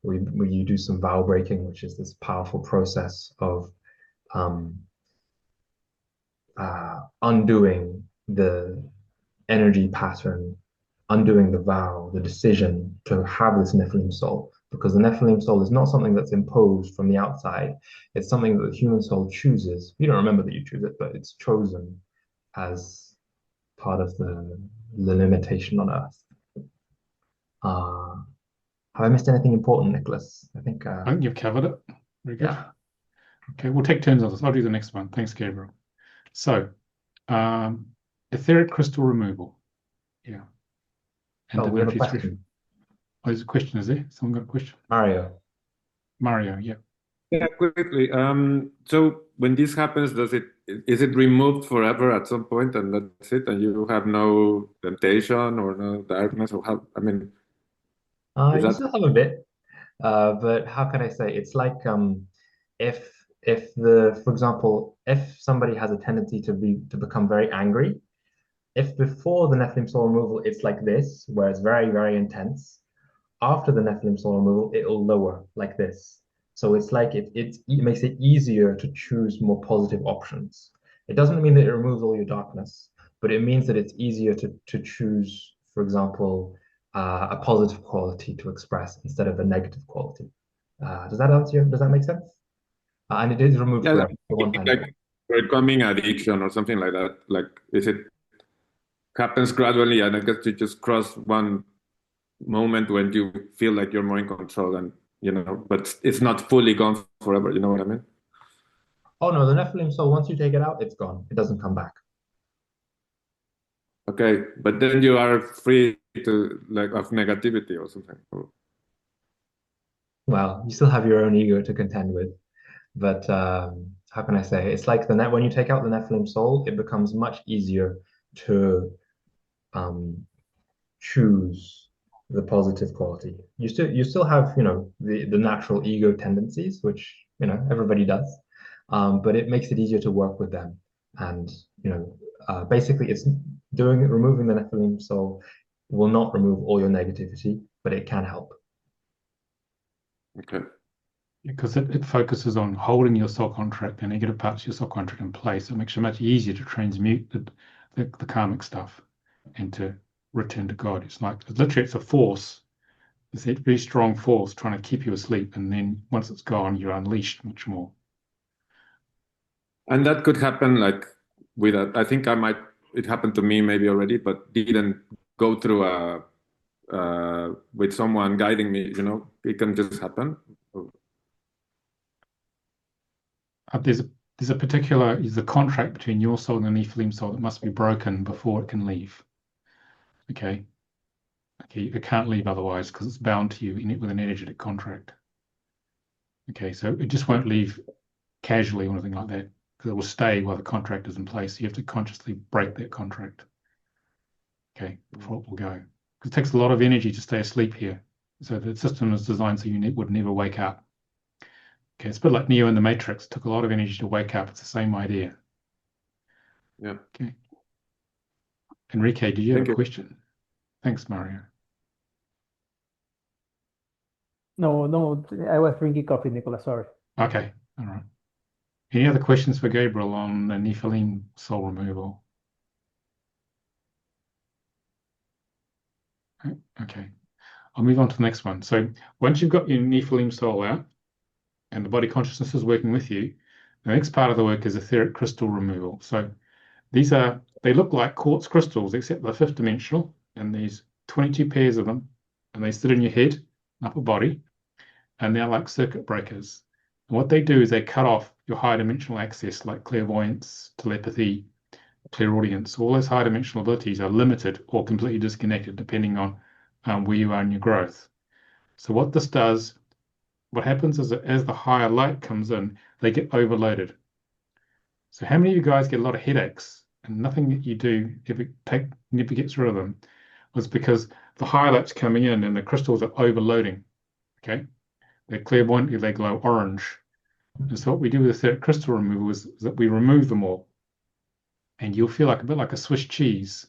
you do some vow breaking, which is this powerful process of undoing the energy pattern, undoing the vow, the decision to have this Nephilim soul, because the Nephilim soul is not something that's imposed from the outside. It's something that the human soul chooses. You don't remember that you choose it, but it's chosen as part of the limitation on Earth. Have I missed anything important, Nicolas? I think you've covered it. Very good. Yeah. Okay, we'll take turns on this. I'll do the next one. Thanks, Gabriel. So, etheric crystal removal. Yeah. And we have a divinity question. threshold. Oh, there's a question, is there? Someone got a question? Mario, yeah. Yeah, quickly. So when this happens, is it removed forever at some point, and that's it, and you have no temptation or no darkness, or how? I mean, you still have a bit, but how can I say? It's like for example, if somebody has a tendency to become very angry, if before the Nephilim soul removal it's like this, where it's very, very intense, after the Nephilim soul removal, it'll lower like this. So it's like it makes it easier to choose more positive options. It doesn't mean that it removes all your darkness, but it means that it's easier to choose, for example, a positive quality to express instead of a negative quality. Does that answer you? Does that make sense? And it is removed yeah, forever, for one time. like overcoming addiction or something like that. Like, is it happens gradually, and I guess you just cross one moment when you feel like you're more in control, and but it's not fully gone forever. You know what I mean? Oh no, the Nephilim soul, once you take it out, it's gone. It doesn't come back. Okay, but then you are free to of negativity or something. Well, you still have your own ego to contend with, but how can I say? It's like when you take out the Nephilim soul, it becomes much easier to choose the positive quality. You still have the natural ego tendencies, which everybody does, but it makes it easier to work with them. And basically, it's removing the Nephilim soul will not remove all your negativity, but it can help. Okay. Because it focuses on holding your soul contract, the negative parts of your soul contract in place. It makes it much easier to transmute the karmic stuff and to return to God. It's literally it's a force. It's a very strong force trying to keep you asleep, and then once it's gone, you're unleashed much more. And that could happen with I think it happened to me maybe already, but didn't go through with someone guiding me, it can just happen. There's a contract between your soul and the Nephilim soul that must be broken before it can leave. Okay, it can't leave otherwise because it's bound to you with an energetic contract. Okay, so it just won't leave casually or anything like that, because it will stay while the contract is in place. So you have to consciously break that contract, okay, before it will go. Because it takes a lot of energy to stay asleep here. So the system is designed so you would never wake up. Okay, it's a bit like Neo in the Matrix. It took a lot of energy to wake up. It's the same idea. Yeah. Okay. Enrique, did you have a question? Thanks, Mario. No, I was drinking coffee, Nicolas. Sorry. Okay, all right. Any other questions for Gabriel on the Nephilim soul removal? Okay, I'll move on to the next one. So once you've got your Nephilim soul out and the body consciousness is working with you, the next part of the work is etheric crystal removal. So they look like quartz crystals, except they're fifth dimensional, and there's 22 pairs of them, and they sit in your head, upper body, and they're like circuit breakers. And what they do is they cut off your high dimensional access, like clairvoyance, telepathy, clairaudience. All those high dimensional abilities are limited or completely disconnected, depending on where you are in your growth. So what this does, what happens is that as the higher light comes in, they get overloaded. So how many of you guys get a lot of headaches and nothing that you do never gets rid of them? Was because the higher light's coming in and the crystals are overloading. Okay, they're clairvoyant, they glow orange. And so what we do with etheric crystal removal is that we remove them all, and you'll feel a bit like a Swiss cheese.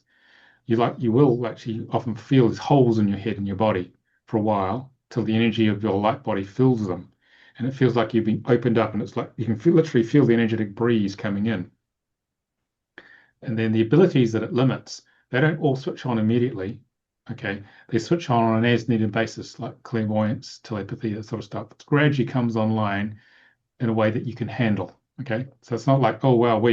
You will actually often feel these holes in your head and your body for a while till the energy of your light body fills them, and it feels like you've been opened up, and it's like you can literally feel the energetic breeze coming in. And then the abilities that it limits, they don't all switch on immediately. Okay, they switch on an as-needed basis, like clairvoyance, telepathy, that sort of stuff. It gradually comes online in a way that you can handle. Okay, so it's not like, oh wow,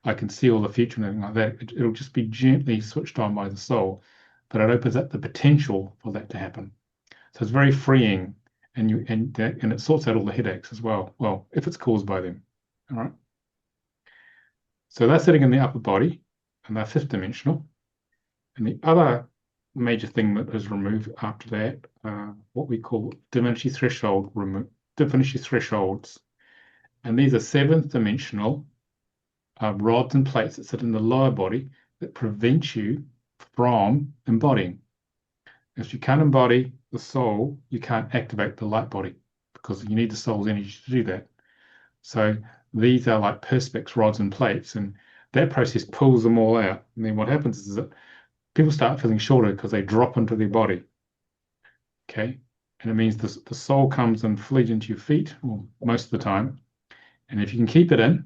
I can see all the future and everything like that. It'll just be gently switched on by the soul, but it opens up the potential for that to happen. So it's very freeing, and it sorts out all the headaches as well. Well, if it's caused by them. All right. So they're sitting in the upper body, and they're fifth dimensional. And the other major thing that is removed after that, what we call divinity thresholds, and these are seventh dimensional rods and plates that sit in the lower body that prevent you from embodying. If you can't embody the soul, you can't activate the light body because you need the soul's energy to do that. So these are like perspex rods and plates, and that process pulls them all out. And then what happens is that people start feeling shorter because they drop into their body. Okay. And it means the soul comes and flees into your feet, well, most of the time. And if you can keep it in,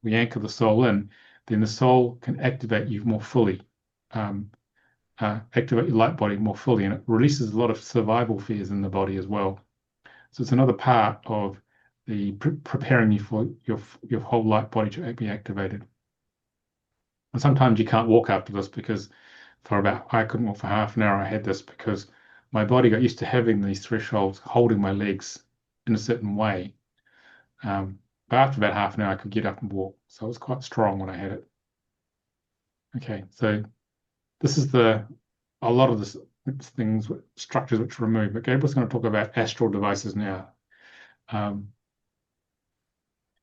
we anchor the soul in, then the soul can activate you more fully, activate your light body more fully, and it releases a lot of survival fears in the body as well. So it's another part of the preparing you for your whole light body to be activated. And sometimes you can't walk after this because I couldn't walk for half an hour. I had this because my body got used to having these thresholds holding my legs in a certain way. But after about half an hour, I could get up and walk. So it was quite strong when I had it. Okay, so this is a lot of this things, structures which remove. But Gabriel's going to talk about astral devices now.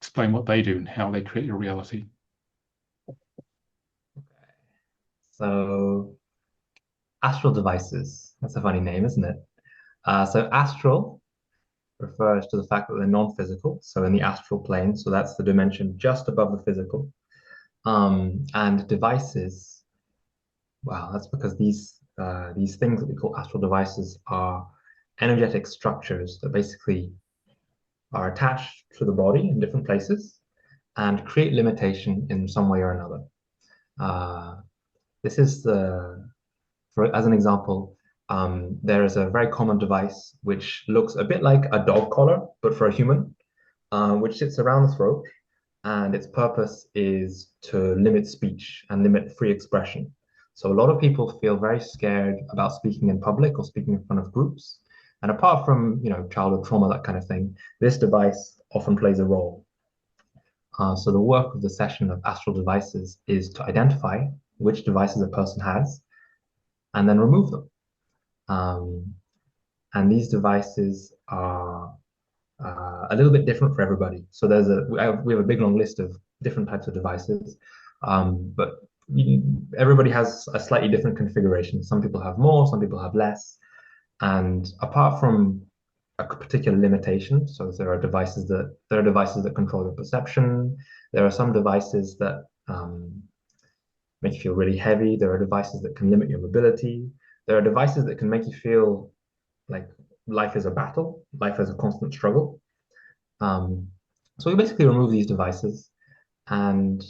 Explain what they do and how they create your reality. So, astral devices. That's a funny name, isn't it? So astral refers to the fact that they're non-physical, so in the astral plane, so that's the dimension just above the physical. And devices, wow, that's because these things that we call astral devices are energetic structures that basically are attached to the body in different places and create limitation in some way or another. This is as an example, there is a very common device which looks a bit like a dog collar, but for a human, which sits around the throat, and its purpose is to limit speech and limit free expression. So a lot of people feel very scared about speaking in public or speaking in front of groups. And apart from, childhood trauma, that kind of thing, this device often plays a role. So the work of the session of astral devices is to identify which devices a person has and then remove them. And these devices are a little bit different for everybody. So we have a big long list of different types of devices, but everybody has a slightly different configuration. Some people have more, some people have less. And apart from a particular limitation, so there are devices that control your perception. There are some devices that make you feel really heavy. There are devices that can limit your mobility. There are devices that can make you feel like life is a battle, life is a constant struggle. So we basically remove these devices, and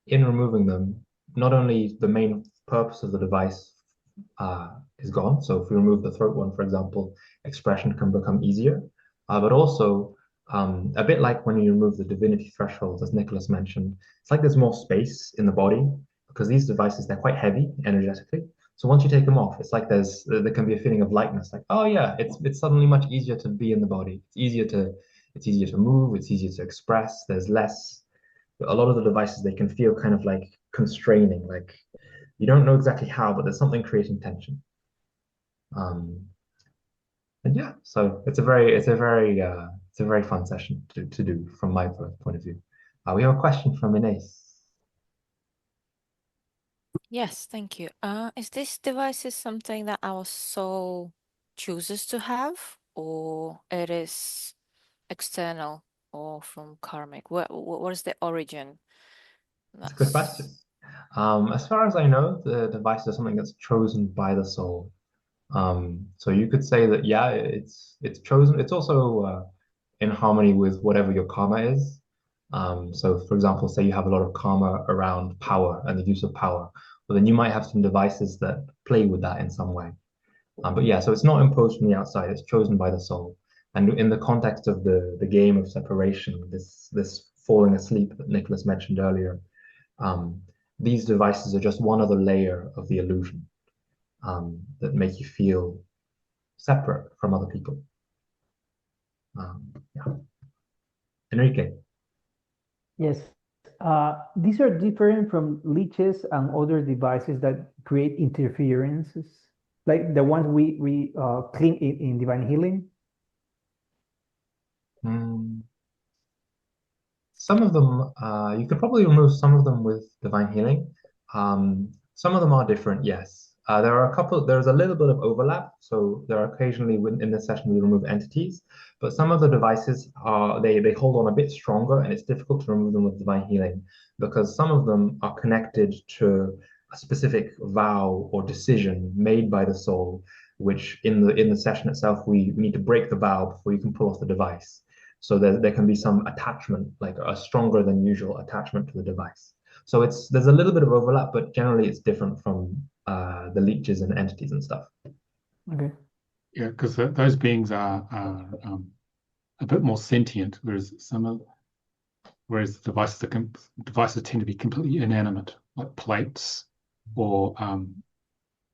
in removing them, not only the main purpose of the device is gone. So if we remove the throat one, for example, expression can become easier, but also a bit like when you remove the divinity thresholds, as Nicolas mentioned, it's like there's more space in the body because these devices, they're quite heavy energetically. So once you take them off, it's like there can be a feeling of lightness, like, oh yeah, it's suddenly much easier to be in the body. It's easier to move, it's easier to express. There's less. A lot of the devices, they can feel kind of like constraining, like you don't know exactly how, but there's something creating tension. And yeah, so it's a very fun session to do from my point of view. We have a question from Ines. Yes, thank you. Is this device something that our soul chooses to have, or it is external or from karmic? What is the origin? That's a good question. As far as I know, the device is something that's chosen by the soul. So you could say that, yeah, it's chosen. It's also in harmony with whatever your karma is. So for example, say you have a lot of karma around power and the use of power, well, then you might have some devices that play with that in some way. But yeah, so it's not imposed from the outside, it's chosen by the soul. And in the context of the game of separation, this falling asleep that Nicolas mentioned earlier, these devices are just one other layer of the illusion that make you feel separate from other people. Yeah. Enrique. Yes. These are different from leeches and other devices that create interferences, like the ones we clean in divine healing. Some of them, you could probably remove some of them with divine healing. Some of them are different, yes. There's a little bit of overlap. So there are occasionally in this session we remove entities, but some of the devices they hold on a bit stronger, and it's difficult to remove them with divine healing because some of them are connected to a specific vow or decision made by the soul, which in the session itself we need to break the vow before you can pull off the device. So there can be some attachment, like a stronger than usual attachment to the device. So there's a little bit of overlap, but generally it's different from the leeches and entities and stuff. Okay. Yeah, because those beings are a bit more sentient, whereas the devices tend to be completely inanimate, like plates, or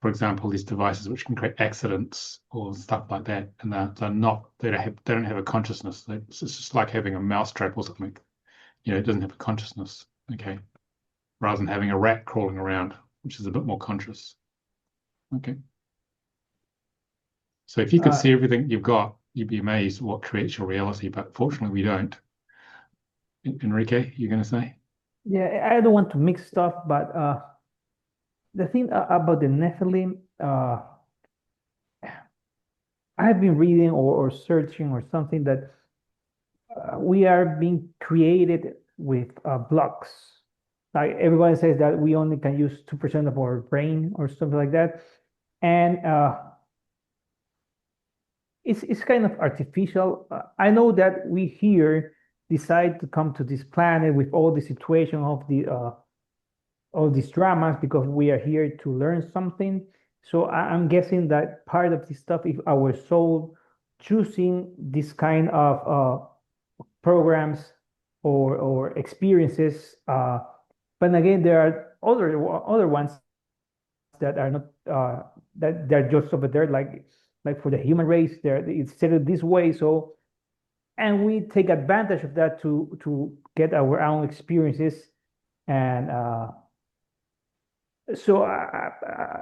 for example, these devices which can create accidents or stuff like that, and they don't have a consciousness. It's just like having a mousetrap or something. It doesn't have a consciousness. Okay, rather than having a rat crawling around, which is a bit more conscious. Okay. So if you could see everything you've got, you'd be amazed what creates your reality. But fortunately, we don't. Enrique, you're going to say? Yeah, I don't want to mix stuff, but the thing about the Nephilim, I've been reading or searching or something that we are being created with blocks. Like everyone says that we only can use 2% of our brain or something like that. And it's kind of artificial. I know that we here decide to come to this planet with all the situation of all these dramas because we are here to learn something. So I'm guessing that part of this stuff is our soul choosing this kind of programs or experiences. But again, there are other ones that are not that they're just over there, like for the human race, it's set up this way. So, and we take advantage of that to get our own experiences. And so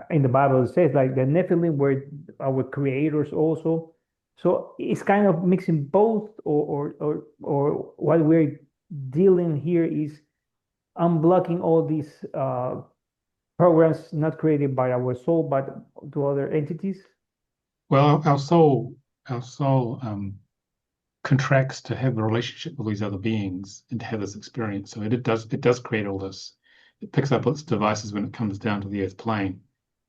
in the Bible it says like the Nephilim were our creators also. So it's kind of mixing both, or what we're dealing here is unblocking all these programs not created by our soul but to other entities. Well, our soul contracts to have a relationship with these other beings and to have this experience. So it does create all this. It picks up its devices when it comes down to the earth plane,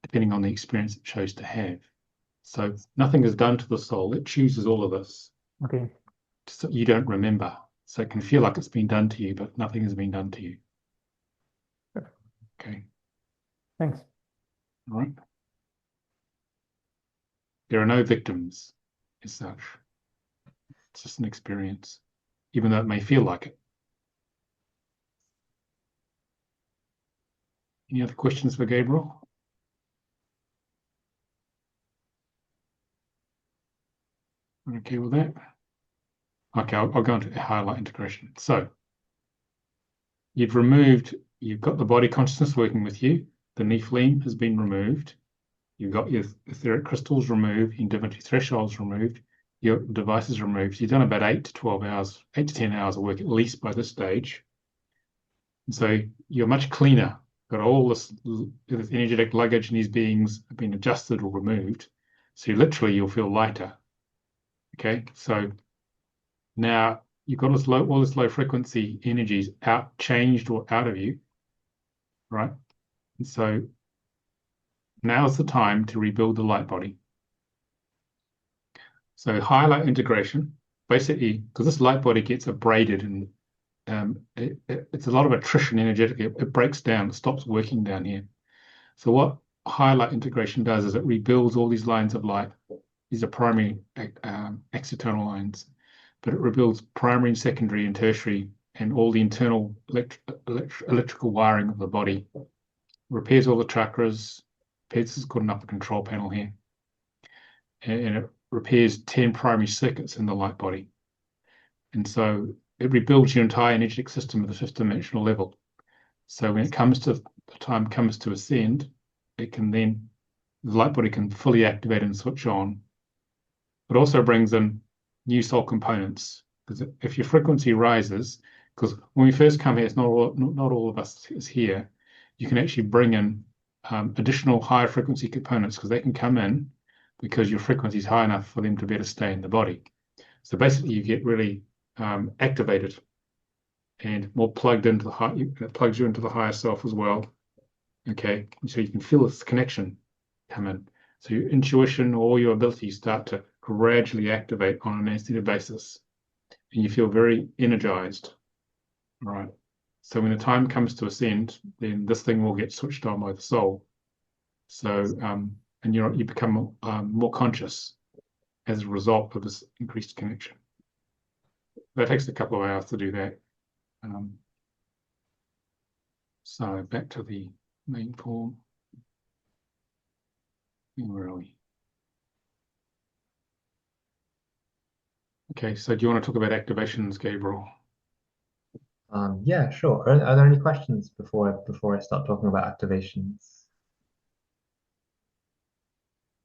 depending on the experience it chose to have. So nothing is done to the soul. It chooses all of this. Okay. So you don't remember. So it can feel like it's been done to you, but nothing has been done to you. Sure. Okay. Thanks. All right. There are no victims as such. It's just an experience, even though it may feel like it. Any other questions for Gabriel? Okay with that? Okay, I'll go into highlight integration. So you've got the body consciousness working with you. The Nephilim has been removed. You've got your etheric crystals removed, your divinity thresholds removed, your devices removed. You've done about 8 to 12 hours, 8 to 10 hours of work at least by this stage. And so you're much cleaner. Got all this energetic luggage and these beings have been adjusted or removed. So you'll feel lighter. Okay, so now you've got all this low frequency energies changed or out of you, right? And so now's the time to rebuild the light body. So highlight integration, basically, because this light body gets abraded and it's a lot of attrition energetically. It breaks down, it stops working down here. So what highlight integration does is it rebuilds all these lines of light. These are primary external lines, but it rebuilds primary and secondary and tertiary and all the internal electrical wiring of the body. Repairs all the chakras. This is called an upper control panel here. And it repairs 10 primary circuits in the light body. And so it rebuilds your entire energetic system at the fifth dimensional level. So when it comes to the time comes to ascend, it can then, the light body can fully activate and switch on. It also brings in new soul components, because if your frequency rises, because when we first come here, it's not all of us is here, you can actually bring in additional higher frequency components because they can come in because your frequency is high enough for them to be able to stay in the body. So basically you get really activated and more plugged into the high, it plugs you into the higher self as well. Okay, so you can feel this connection come in. So your intuition, all your abilities start to gradually activate on an instinctive basis, and you feel very energized. All right. So when the time comes to ascend, then this thing will get switched on by the soul. So and you become more conscious as a result of this increased connection. That takes a couple of hours to do that. So back to the main form. Where are we? Okay, so do you want to talk about activations, Gabriel? Yeah, sure. Are there any questions before I start talking about activations?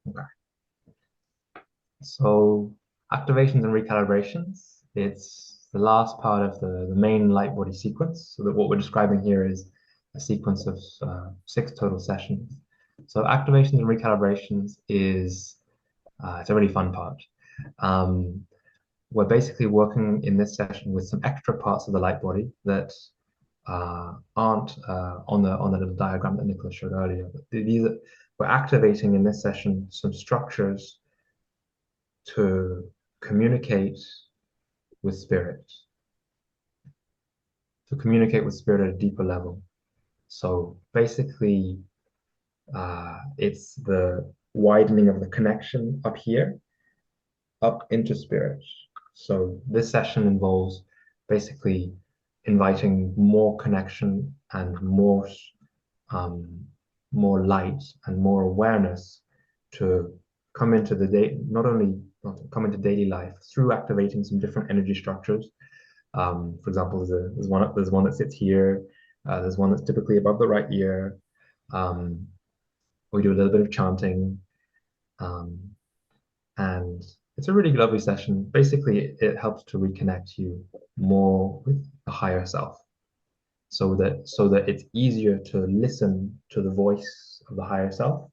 Okay. So activations and recalibrations, it's the last part of the main light body sequence. So that what we're describing here is a sequence of 6 total sessions. So activations and recalibrations is it's a really fun part. We're basically working in this session with some extra parts of the light body that aren't on the little diagram that Nicolas showed earlier. But we're activating in this session some structures to communicate with spirit, at a deeper level. So basically, it's the widening of the connection up here, up into spirit. So this session involves basically inviting more connection and more light and more awareness to come into the day, not only come into daily life through activating some different energy structures. For example, there's one that sits here. There's one that's typically above the right ear. We do a little bit of chanting, and it's a really lovely session. Basically, it helps to reconnect you more with the higher self, so that it's easier to listen to the voice of the higher self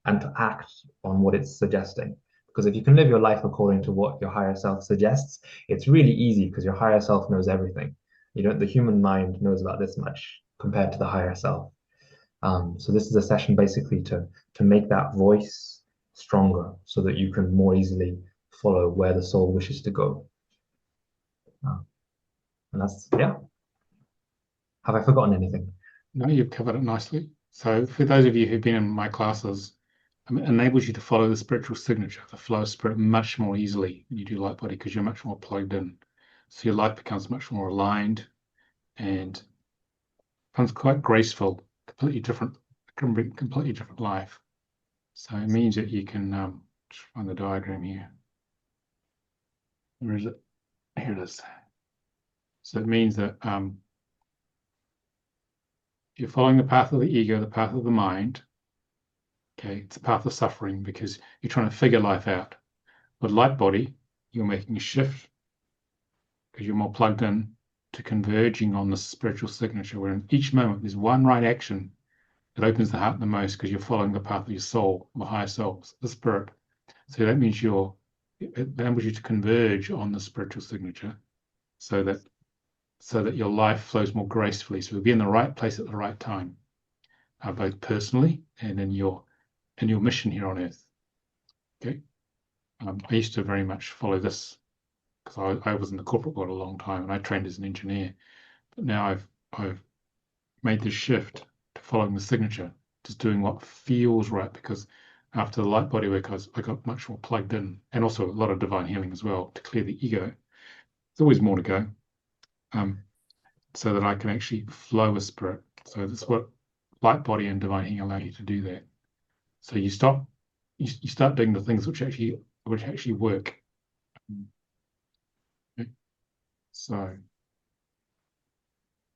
and to act on what it's suggesting. Because if you can live your life according to what your higher self suggests, it's really easy because your higher self knows everything. The human mind knows about this much compared to the higher self. So this is a session basically to make that voice stronger so that you can more easily follow where the soul wishes to go. And that's, yeah. Have I forgotten anything? No, you've covered it nicely. So for those of you who've been in my classes, it enables you to follow the spiritual signature, the flow of spirit, much more easily when you do light body because you're much more plugged in. So your life becomes much more aligned and becomes quite graceful, completely different life. So it means that you can just find the diagram here. Where is it? Here it is. So it means that you're following the path of the ego, the path of the mind. Okay, it's a path of suffering because you're trying to figure life out. With light body, you're making a shift because you're more plugged in to converging on the spiritual signature, where in each moment there's one right action that opens the heart the most because you're following the path of your soul, the higher self, the spirit. So that means it enables you to converge on the spiritual signature so that your life flows more gracefully. So you'll be in the right place at the right time, both personally and in your mission here on earth. Okay. I used to very much follow this because I was in the corporate world a long time and I trained as an engineer. But now I've made this shift to following the signature, just doing what feels right, because after the light body work, I got much more plugged in, and also a lot of divine healing as well to clear the ego. There's always more to go, so that I can actually flow with spirit. So that's what light body and divine healing allow you to do that. So you start doing the things which actually work. Okay. So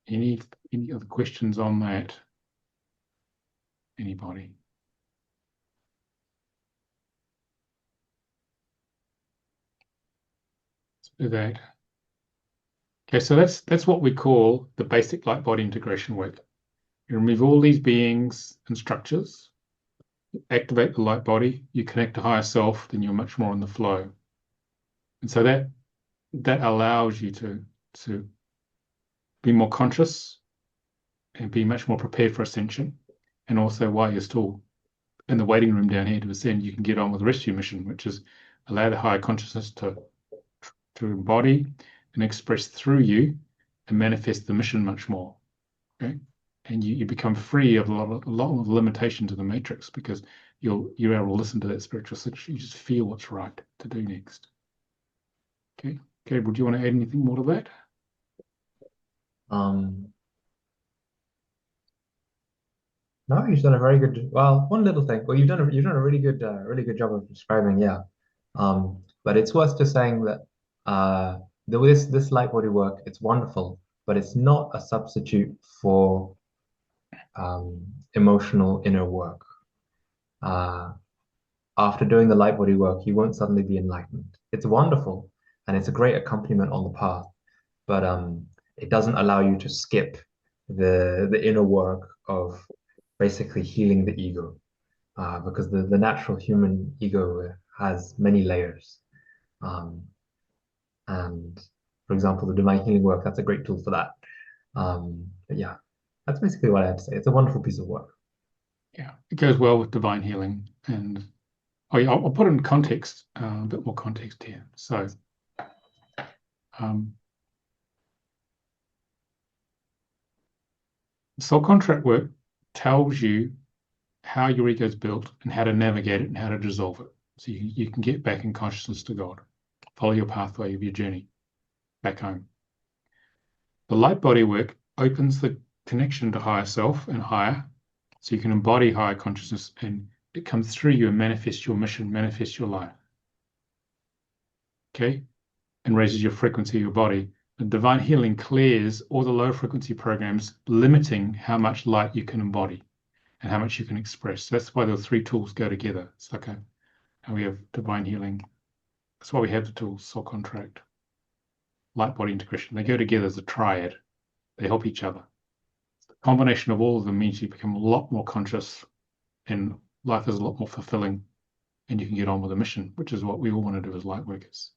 any other questions on that? Anybody? Let's do that. Okay, so that's what we call the basic light body integration work. You remove all these beings and structures, activate the light body, you connect to higher self, then you're much more in the flow. And so that allows you to be more conscious and be much more prepared for ascension. And also, while you're still in the waiting room down here to ascend, you can get on with the rest of your mission, which is allow the higher consciousness to embody and express through you and manifest the mission much more. Okay, and you become free of a lot of limitations of the matrix, because you're able to listen to that spiritual signature. You just feel what's right to do next. Okay, Gabriel, do you want to add anything more to that? No, you've done a very good. Well, one little thing. Well, you've done a really good job of describing. Yeah. But it's worth just saying that this light body work, it's wonderful, but it's not a substitute for emotional inner work. After doing the light body work, you won't suddenly be enlightened. It's wonderful, and it's a great accompaniment on the path, but it doesn't allow you to skip the inner work of basically healing the ego, because the natural human ego has many layers. And for example, the divine healing work, that's a great tool for that. But yeah, that's basically what I have to say. It's a wonderful piece of work. Yeah, it goes well with divine healing. And I'll put it in context, a bit more context here. So soul contract work tells you how your ego is built and how to navigate it and how to dissolve it. So you can get back in consciousness to God. Follow your pathway of your journey back home. The light body work opens the connection to higher self and higher, so you can embody higher consciousness, and it comes through you and manifests your mission, manifests your life. Okay? And raises your frequency of your body. And divine healing clears all the low frequency programs, limiting how much light you can embody and how much you can express. So that's why the three tools go together. It's like how we have divine healing. That's why we have the tools, soul contract, light body integration. They go together as a triad. They help each other. The combination of all of them means you become a lot more conscious and life is a lot more fulfilling, and you can get on with the mission, which is what we all want to do as light workers.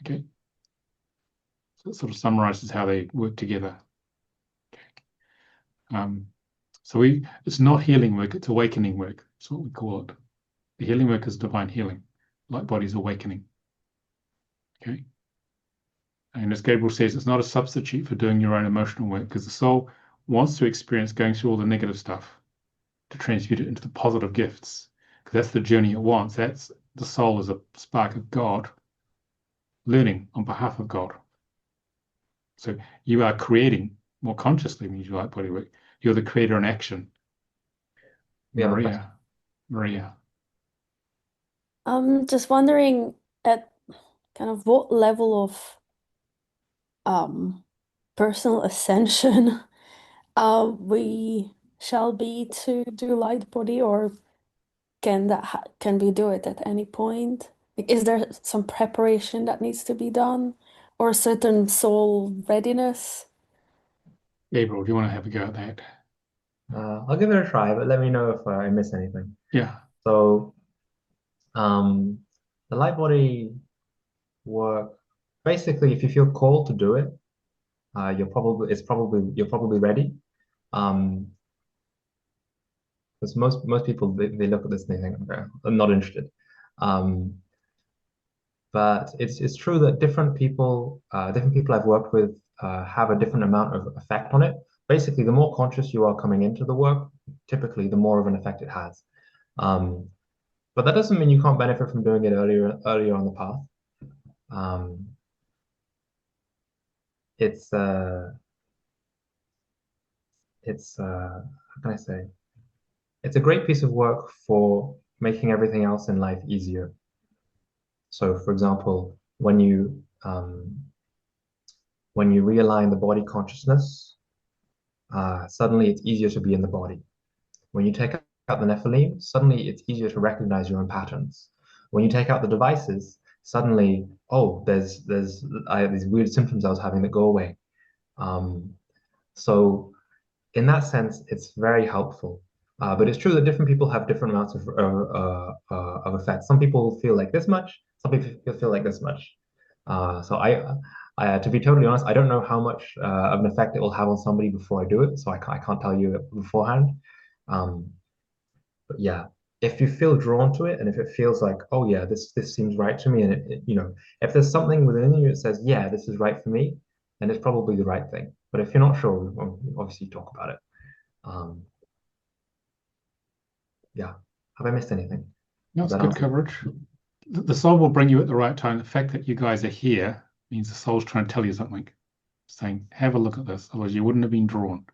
Okay? So it sort of summarizes how they work together. Okay. So it's not healing work, it's awakening work. That's what we call it. The healing work is divine healing. Light body's awakening. Okay? And as Gabriel says, it's not a substitute for doing your own emotional work, because the soul wants to experience going through all the negative stuff to transmute it into the positive gifts, because that's the journey it wants. That's the soul is a spark of God learning on behalf of God. So you are creating more consciously when you do light body work. You're the creator in action. Maria. I'm just wondering at kind of what level of personal ascension we shall be to do light body, or can we do it at any point? Like, is there some preparation that needs to be done, or a certain soul readiness? Gabriel, do you want to have a go at that? I'll give it a try, but let me know if I miss anything. Yeah. So, the light body work, basically, if you feel called to do it, you're probably ready. Because most people they look at this and they think, okay, I'm not interested. But it's true that different people I've worked with have a different amount of effect on it. Basically, the more conscious you are coming into the work, typically the more of an effect it has. But that doesn't mean you can't benefit from doing it earlier on the path. How can I say? It's a great piece of work for making everything else in life easier. So, for example, when you realign the body consciousness, suddenly it's easier to be in the body. When you take out the Nephilim, suddenly it's easier to recognize your own patterns. When you take out the devices, suddenly, oh, I have these weird symptoms I was having that go away. So in that sense, it's very helpful. But it's true that different people have different amounts of effect. Some people feel like this much, some people feel like this much. So to be totally honest, I don't know how much of an effect it will have on somebody before I do it, so I can't tell you beforehand. But yeah, if you feel drawn to it, and if it feels like, oh yeah, this seems right to me, and if there's something within you that says, yeah, this is right for me, then it's probably the right thing. But if you're not sure, obviously talk about it. Yeah, have I missed anything? No, it's good coverage. The soul will bring you at the right time. The fact that you guys are here means the soul's trying to tell you something, saying, have a look at this, otherwise you wouldn't have been drawn.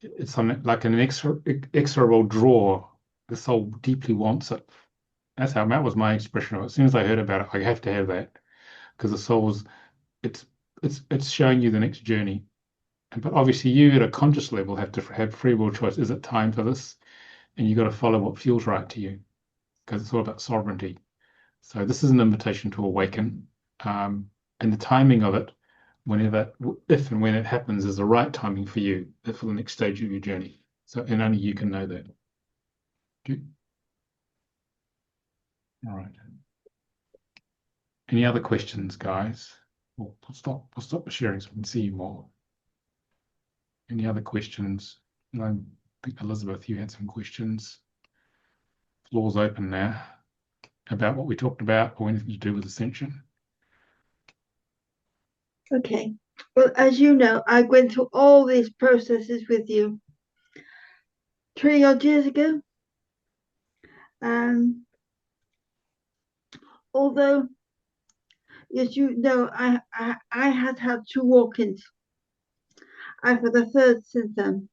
It's something like an inexorable draw. The soul deeply wants it. That was my expression of it. As soon as I heard about it, I have to have that, because the soul's it's showing you the next journey. But obviously you at a conscious level have to have free will choice. Is it time for this? And you got to follow what feels right to you, because it's all about sovereignty. So this is an invitation to awaken, and the timing of it, if and when it happens, is the right timing for you for the next stage of your journey. So, and only you can know that. Okay. All right. Any other questions, guys? We'll stop the sharing so we can see you more. Any other questions? I think, Elizabeth, you had some questions. Floor's open now about what we talked about or anything to do with Ascension. Okay. Well, as you know, I went through all these processes with you 20 odd years ago. Although, as you know, I had 2 walk-ins. I've had a third since then.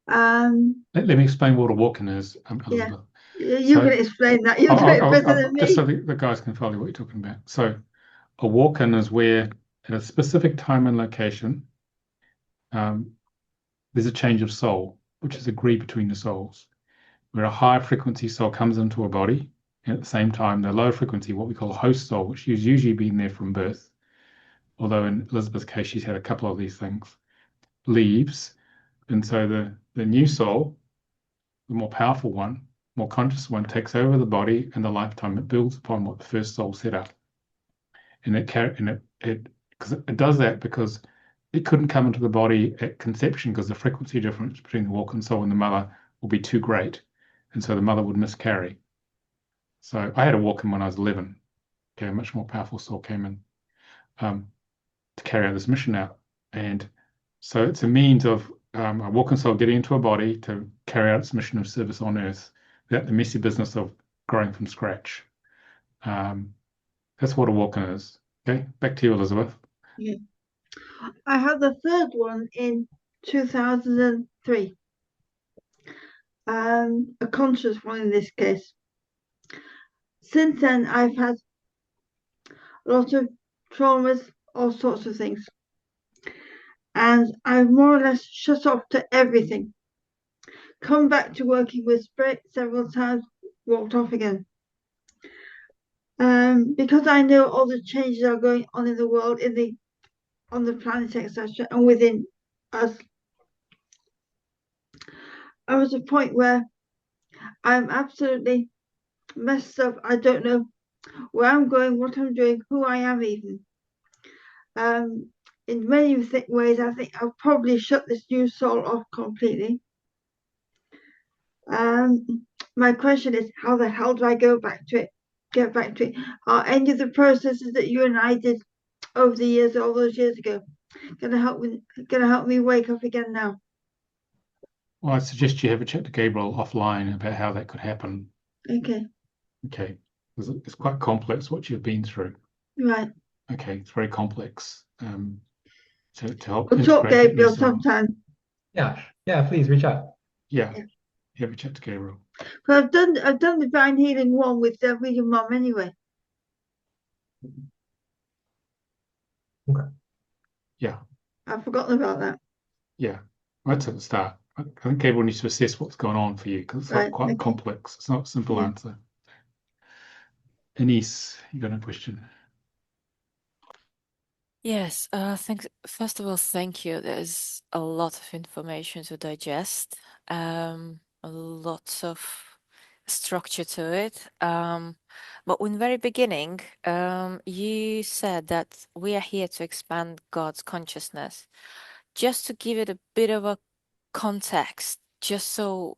Let me explain what a walk-in is, Elizabeth. Yeah, you can explain that. You're doing it better than me. Just so the guys can follow what you're talking about. So a walk-in is where at a specific time and location, there's a change of soul, which is agreed between the souls, where a high frequency soul comes into a body, and at the same time, the low frequency, what we call host soul, which has usually been there from birth, although in Elizabeth's case, she's had a couple of these things, leaves. And so the new soul, the more powerful one, more conscious one, takes over the body, and the lifetime it builds upon what the first soul set up. And it does that because it couldn't come into the body at conception, because the frequency difference between the walk-in soul and the mother will be too great, and so the mother would miscarry. So I had a walk-in when I was 11. Okay, a much more powerful soul came in to carry out this mission out, and so it's a means of a walk-in soul getting into a body to carry out its mission of service on Earth without the messy business of growing from scratch. That's what a walk-in is. Okay, back to you, Elizabeth. Yeah. I had the third one in 2003. A conscious one in this case. Since then, I've had a lot of traumas, all sorts of things. And I've more or less shut off to everything. Come back to working with spirit several times, walked off again. Because I know all the changes are going on in the world, on the planet, etc., and within us. I was at a point where I'm absolutely messed up. I don't know where I'm going, what I'm doing, who I am even. In many ways, I think I'll probably shut this new soul off completely. My question is, how the hell do I get back to it? Are any of the processes that you and I did over the years, all those years ago. Gonna help me wake up again now. Well, I suggest you have a chat to Gabriel offline about how that could happen. Okay. Okay. It's quite complex what you've been through. Right. Okay, it's very complex. To help We'll talk, integrate that Gabriel, as well. sometime. Yeah, please reach out. Yeah, have a chat to Gabriel. But I've done Divine Healing 1 with your mum anyway. Okay. Yeah. I've forgotten about that. Yeah, that's at the start. I think Gabriel needs to assess what's going on for you because it's Right, quite okay. complex. It's not a simple Yeah. answer. Denise, you got a question? Yes, thanks. First of all, thank you. There's a lot of information to digest, lots of structure to it. But in the very beginning, you said that we are here to expand God's consciousness. Just to give it a bit of a context, just so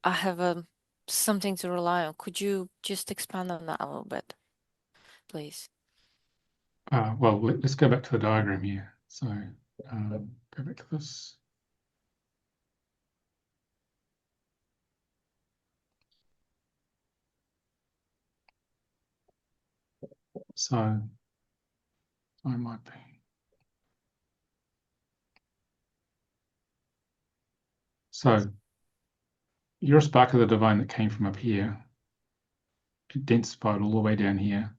I have something to rely on, could you just expand on that a little bit, please? Well, let's go back to the diagram here. So go back to this. So I might be. So you're a spark of the divine that came from up here, densified all the way down here,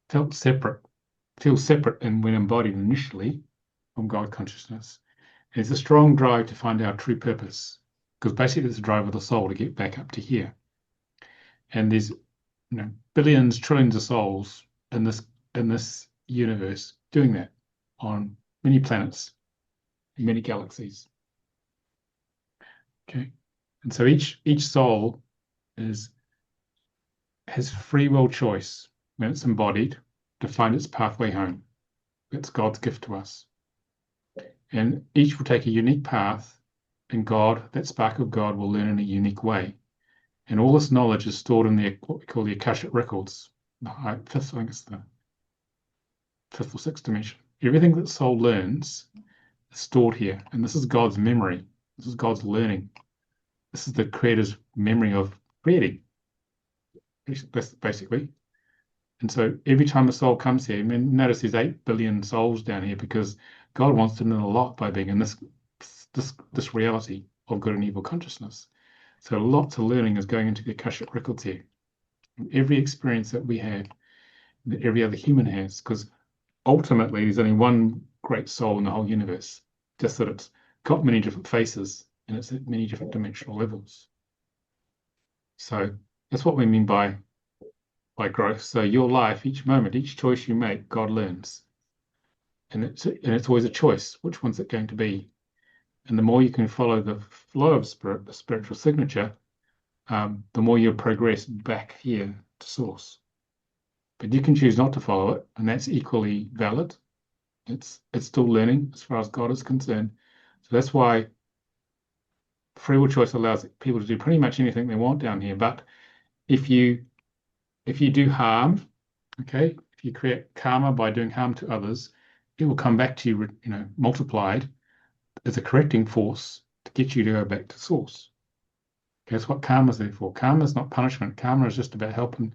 feels separate and when embodied initially from God consciousness. And it's a strong drive to find our true purpose, because basically it's a drive of the soul to get back up to here. And there's billions, trillions of souls in this universe doing that on many planets, in many galaxies. Okay, and so each soul has free will choice when it's embodied to find its pathway home. That's God's gift to us. And each will take a unique path, and God, that spark of God, will learn in a unique way. And all this knowledge is stored in what we call the Akashic records, I think it's the fifth or sixth dimension. Everything that soul learns is stored here, and this is God's memory. This is God's learning. This is the Creator's memory of creating, basically. And so every time a soul comes here, notice there's 8 billion souls down here because God wants to learn a lot by being in this reality of good and evil consciousness. So lots of learning is going into the Akashic records here. Every experience that we have, that every other human has, because ultimately there's only one great soul in the whole universe, just that it's got many different faces and it's at many different dimensional levels. So that's what we mean by growth. So your life, each moment, each choice you make, God learns. And it's always a choice. Which one's it going to be? And the more you can follow the flow of spirit, the spiritual signature, the more you'll progress back here to source. But you can choose not to follow it, and that's equally valid. It's still learning as far as God is concerned. So that's why free will choice allows people to do pretty much anything they want down here. But if you do harm, okay, if you create karma by doing harm to others, it will come back to you, multiplied as a correcting force to get you to go back to source. Okay, that's what karma is there for. Karma is not punishment. Karma is just about helping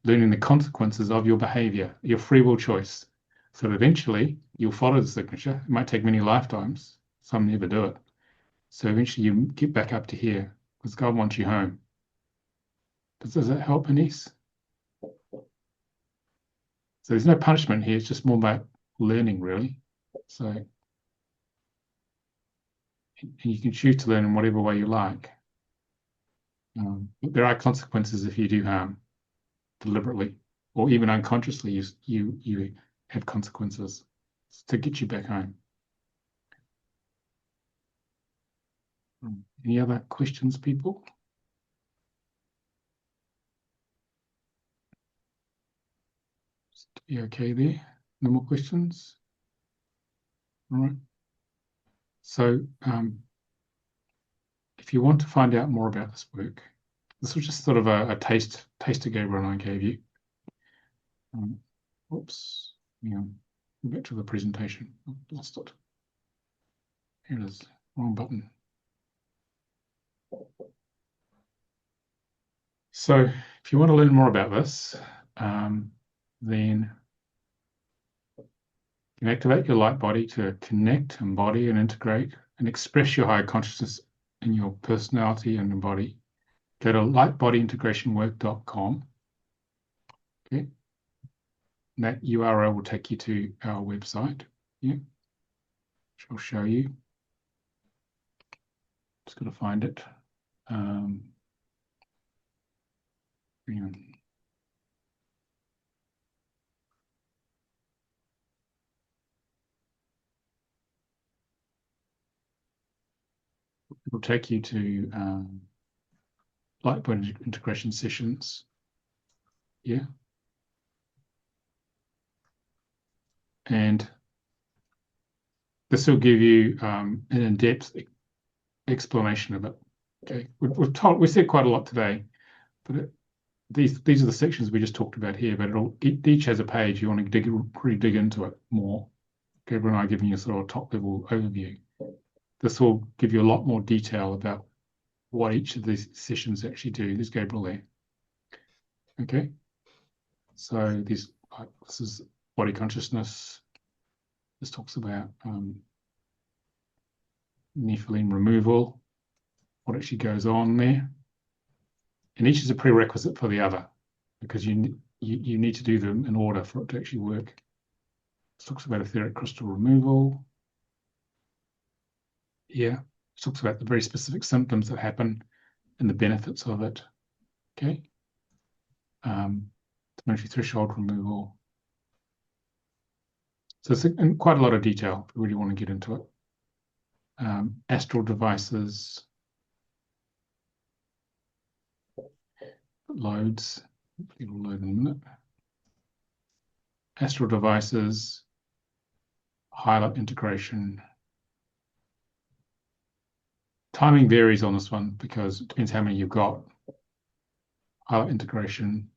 learning the consequences of your behavior, your free will choice. So eventually you'll follow the signature. It might take many lifetimes. Some never do it. So eventually you get back up to here because God wants you home. Does that help, Anise? So there's no punishment here. It's just more about learning, really. So and you can choose to learn in whatever way you like. But there are consequences if you do harm deliberately or even unconsciously. You have consequences to get you back home. Any other questions, people? You okay there? No more questions? All right. So if you want to find out more about this work, this was just sort of a taster Gabriel and I gave you. Oops. Hang on. back to the presentation. Oh, lost it. Here it is. Wrong button. So if you want to learn more about this, then you can activate your light body to connect, embody, and integrate and express your higher consciousness in your personality and your body. Go to lightbodyintegrationwork.com. Okay. And that URL will take you to our website. Yeah. Which I'll show you. Just got to find it. Hang on. It will take you to Lightbody integration sessions. Yeah. And this will give you an in-depth explanation of it. Okay, we said quite a lot today, but these are the sections we just talked about here. But each has a page you want to really dig into it more. Gabriel and I are giving you sort of a top level overview. This will give you a lot more detail about what each of these sessions actually do. There's Gabriel there. Okay, so this is body consciousness. This talks about nephilim removal, what actually goes on there. And each is a prerequisite for the other, because you need to do them in order for it to actually work. This talks about etheric crystal removal. Yeah, it talks about the very specific symptoms that happen and the benefits of it. Okay. Dimensional threshold removal. So it's in quite a lot of detail if you really want to get into it. Astral devices, loads, it'll load in a minute. Astral devices, highlight integration. Timing varies on this one because it depends how many you've got. Highlight integration,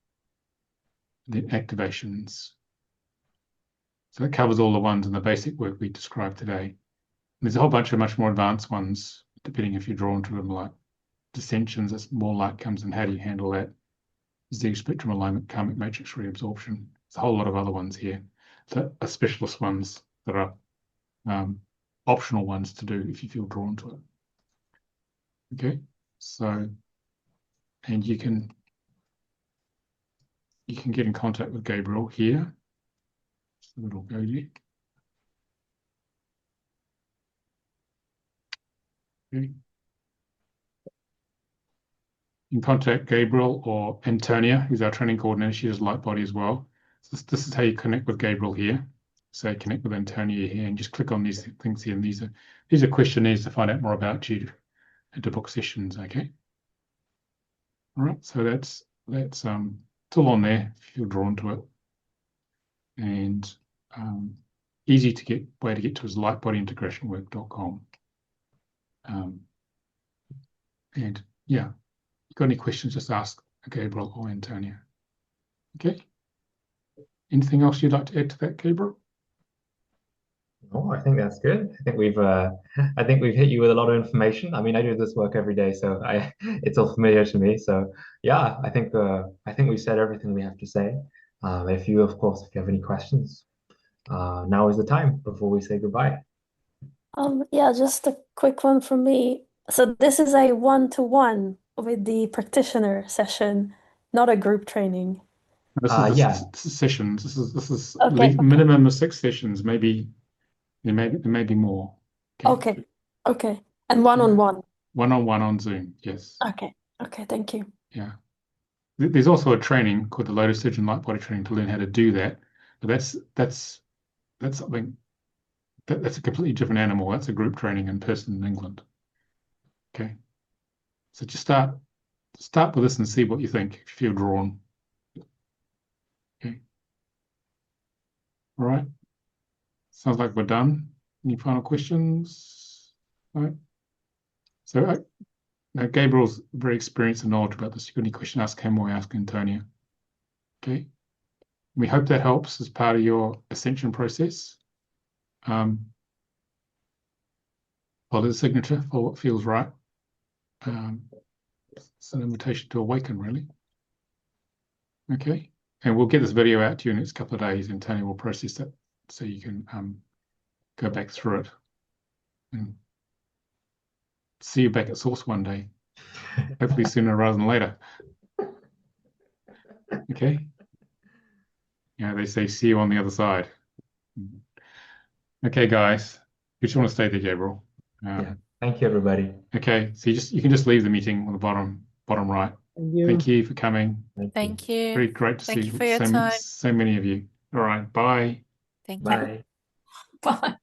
then activations. So that covers all the ones in the basic work we described today. And there's a whole bunch of much more advanced ones, depending if you're drawn to them, like dissensions, as more light comes in, how do you handle that? Z spectrum alignment, karmic matrix reabsorption. There's a whole lot of other ones here that are specialist ones that are optional ones to do if you feel drawn to it. Okay, so, and you can get in contact with Gabriel here. So it'll go there. Okay. You can contact Gabriel or Antonia, who's our training coordinator. She does Lightbody as well. So this is how you connect with Gabriel here. So connect with Antonia here and just click on these things here. And these are questionnaires to find out more about you and to book sessions. Okay. All right. So that's it's all on there if you're drawn to it. And easy to get way to get to is lightbodyintegrationwork.com. And yeah, if you've got any questions, just ask Gabriel or Antonia. Okay. Anything else you'd like to add to that, Gabriel? No, I think that's good. I think we've hit you with a lot of information. I mean, I do this work every day, so it's all familiar to me. So yeah, I think we've said everything we have to say. If you have any questions, now is the time before we say goodbye. Yeah, just a quick one from me. So this is a one-to-one with the practitioner session, not a group training. This is sessions. This is Okay. minimum of 6 sessions. Maybe there may be more. Okay. And one-on-one. One-on-one on Zoom. Yes. Okay. Thank you. Yeah. There's also a training called the Lotus Surgeon Lightbody training to learn how to do that. But that's something that's a completely different animal. That's a group training in person in England. Okay. So just start with this and see what you think if you feel drawn. Okay. All right. Sounds like we're done. Any final questions? All right. So now Gabriel's very experienced and knowledgeable about this. If you've got any question, ask him or ask Antonia. Okay. We hope that helps as part of your ascension process. Follow the signature for what feels right. It's an invitation to awaken, really. Okay, and we'll get this video out to you in the next couple of days, and Tony will process it so you can go back through it and see you back at source one day, hopefully sooner rather than later. Okay. Yeah, they say see you on the other side. Okay, guys, you just want to stay there, Gabriel. Yeah. Thank you, everybody. Okay, so you can just leave the meeting on the bottom right. Thank you for coming. Thank you. Very great to Thank see you for your time. so many of you. All right, bye. Thank you. Bye. Bye.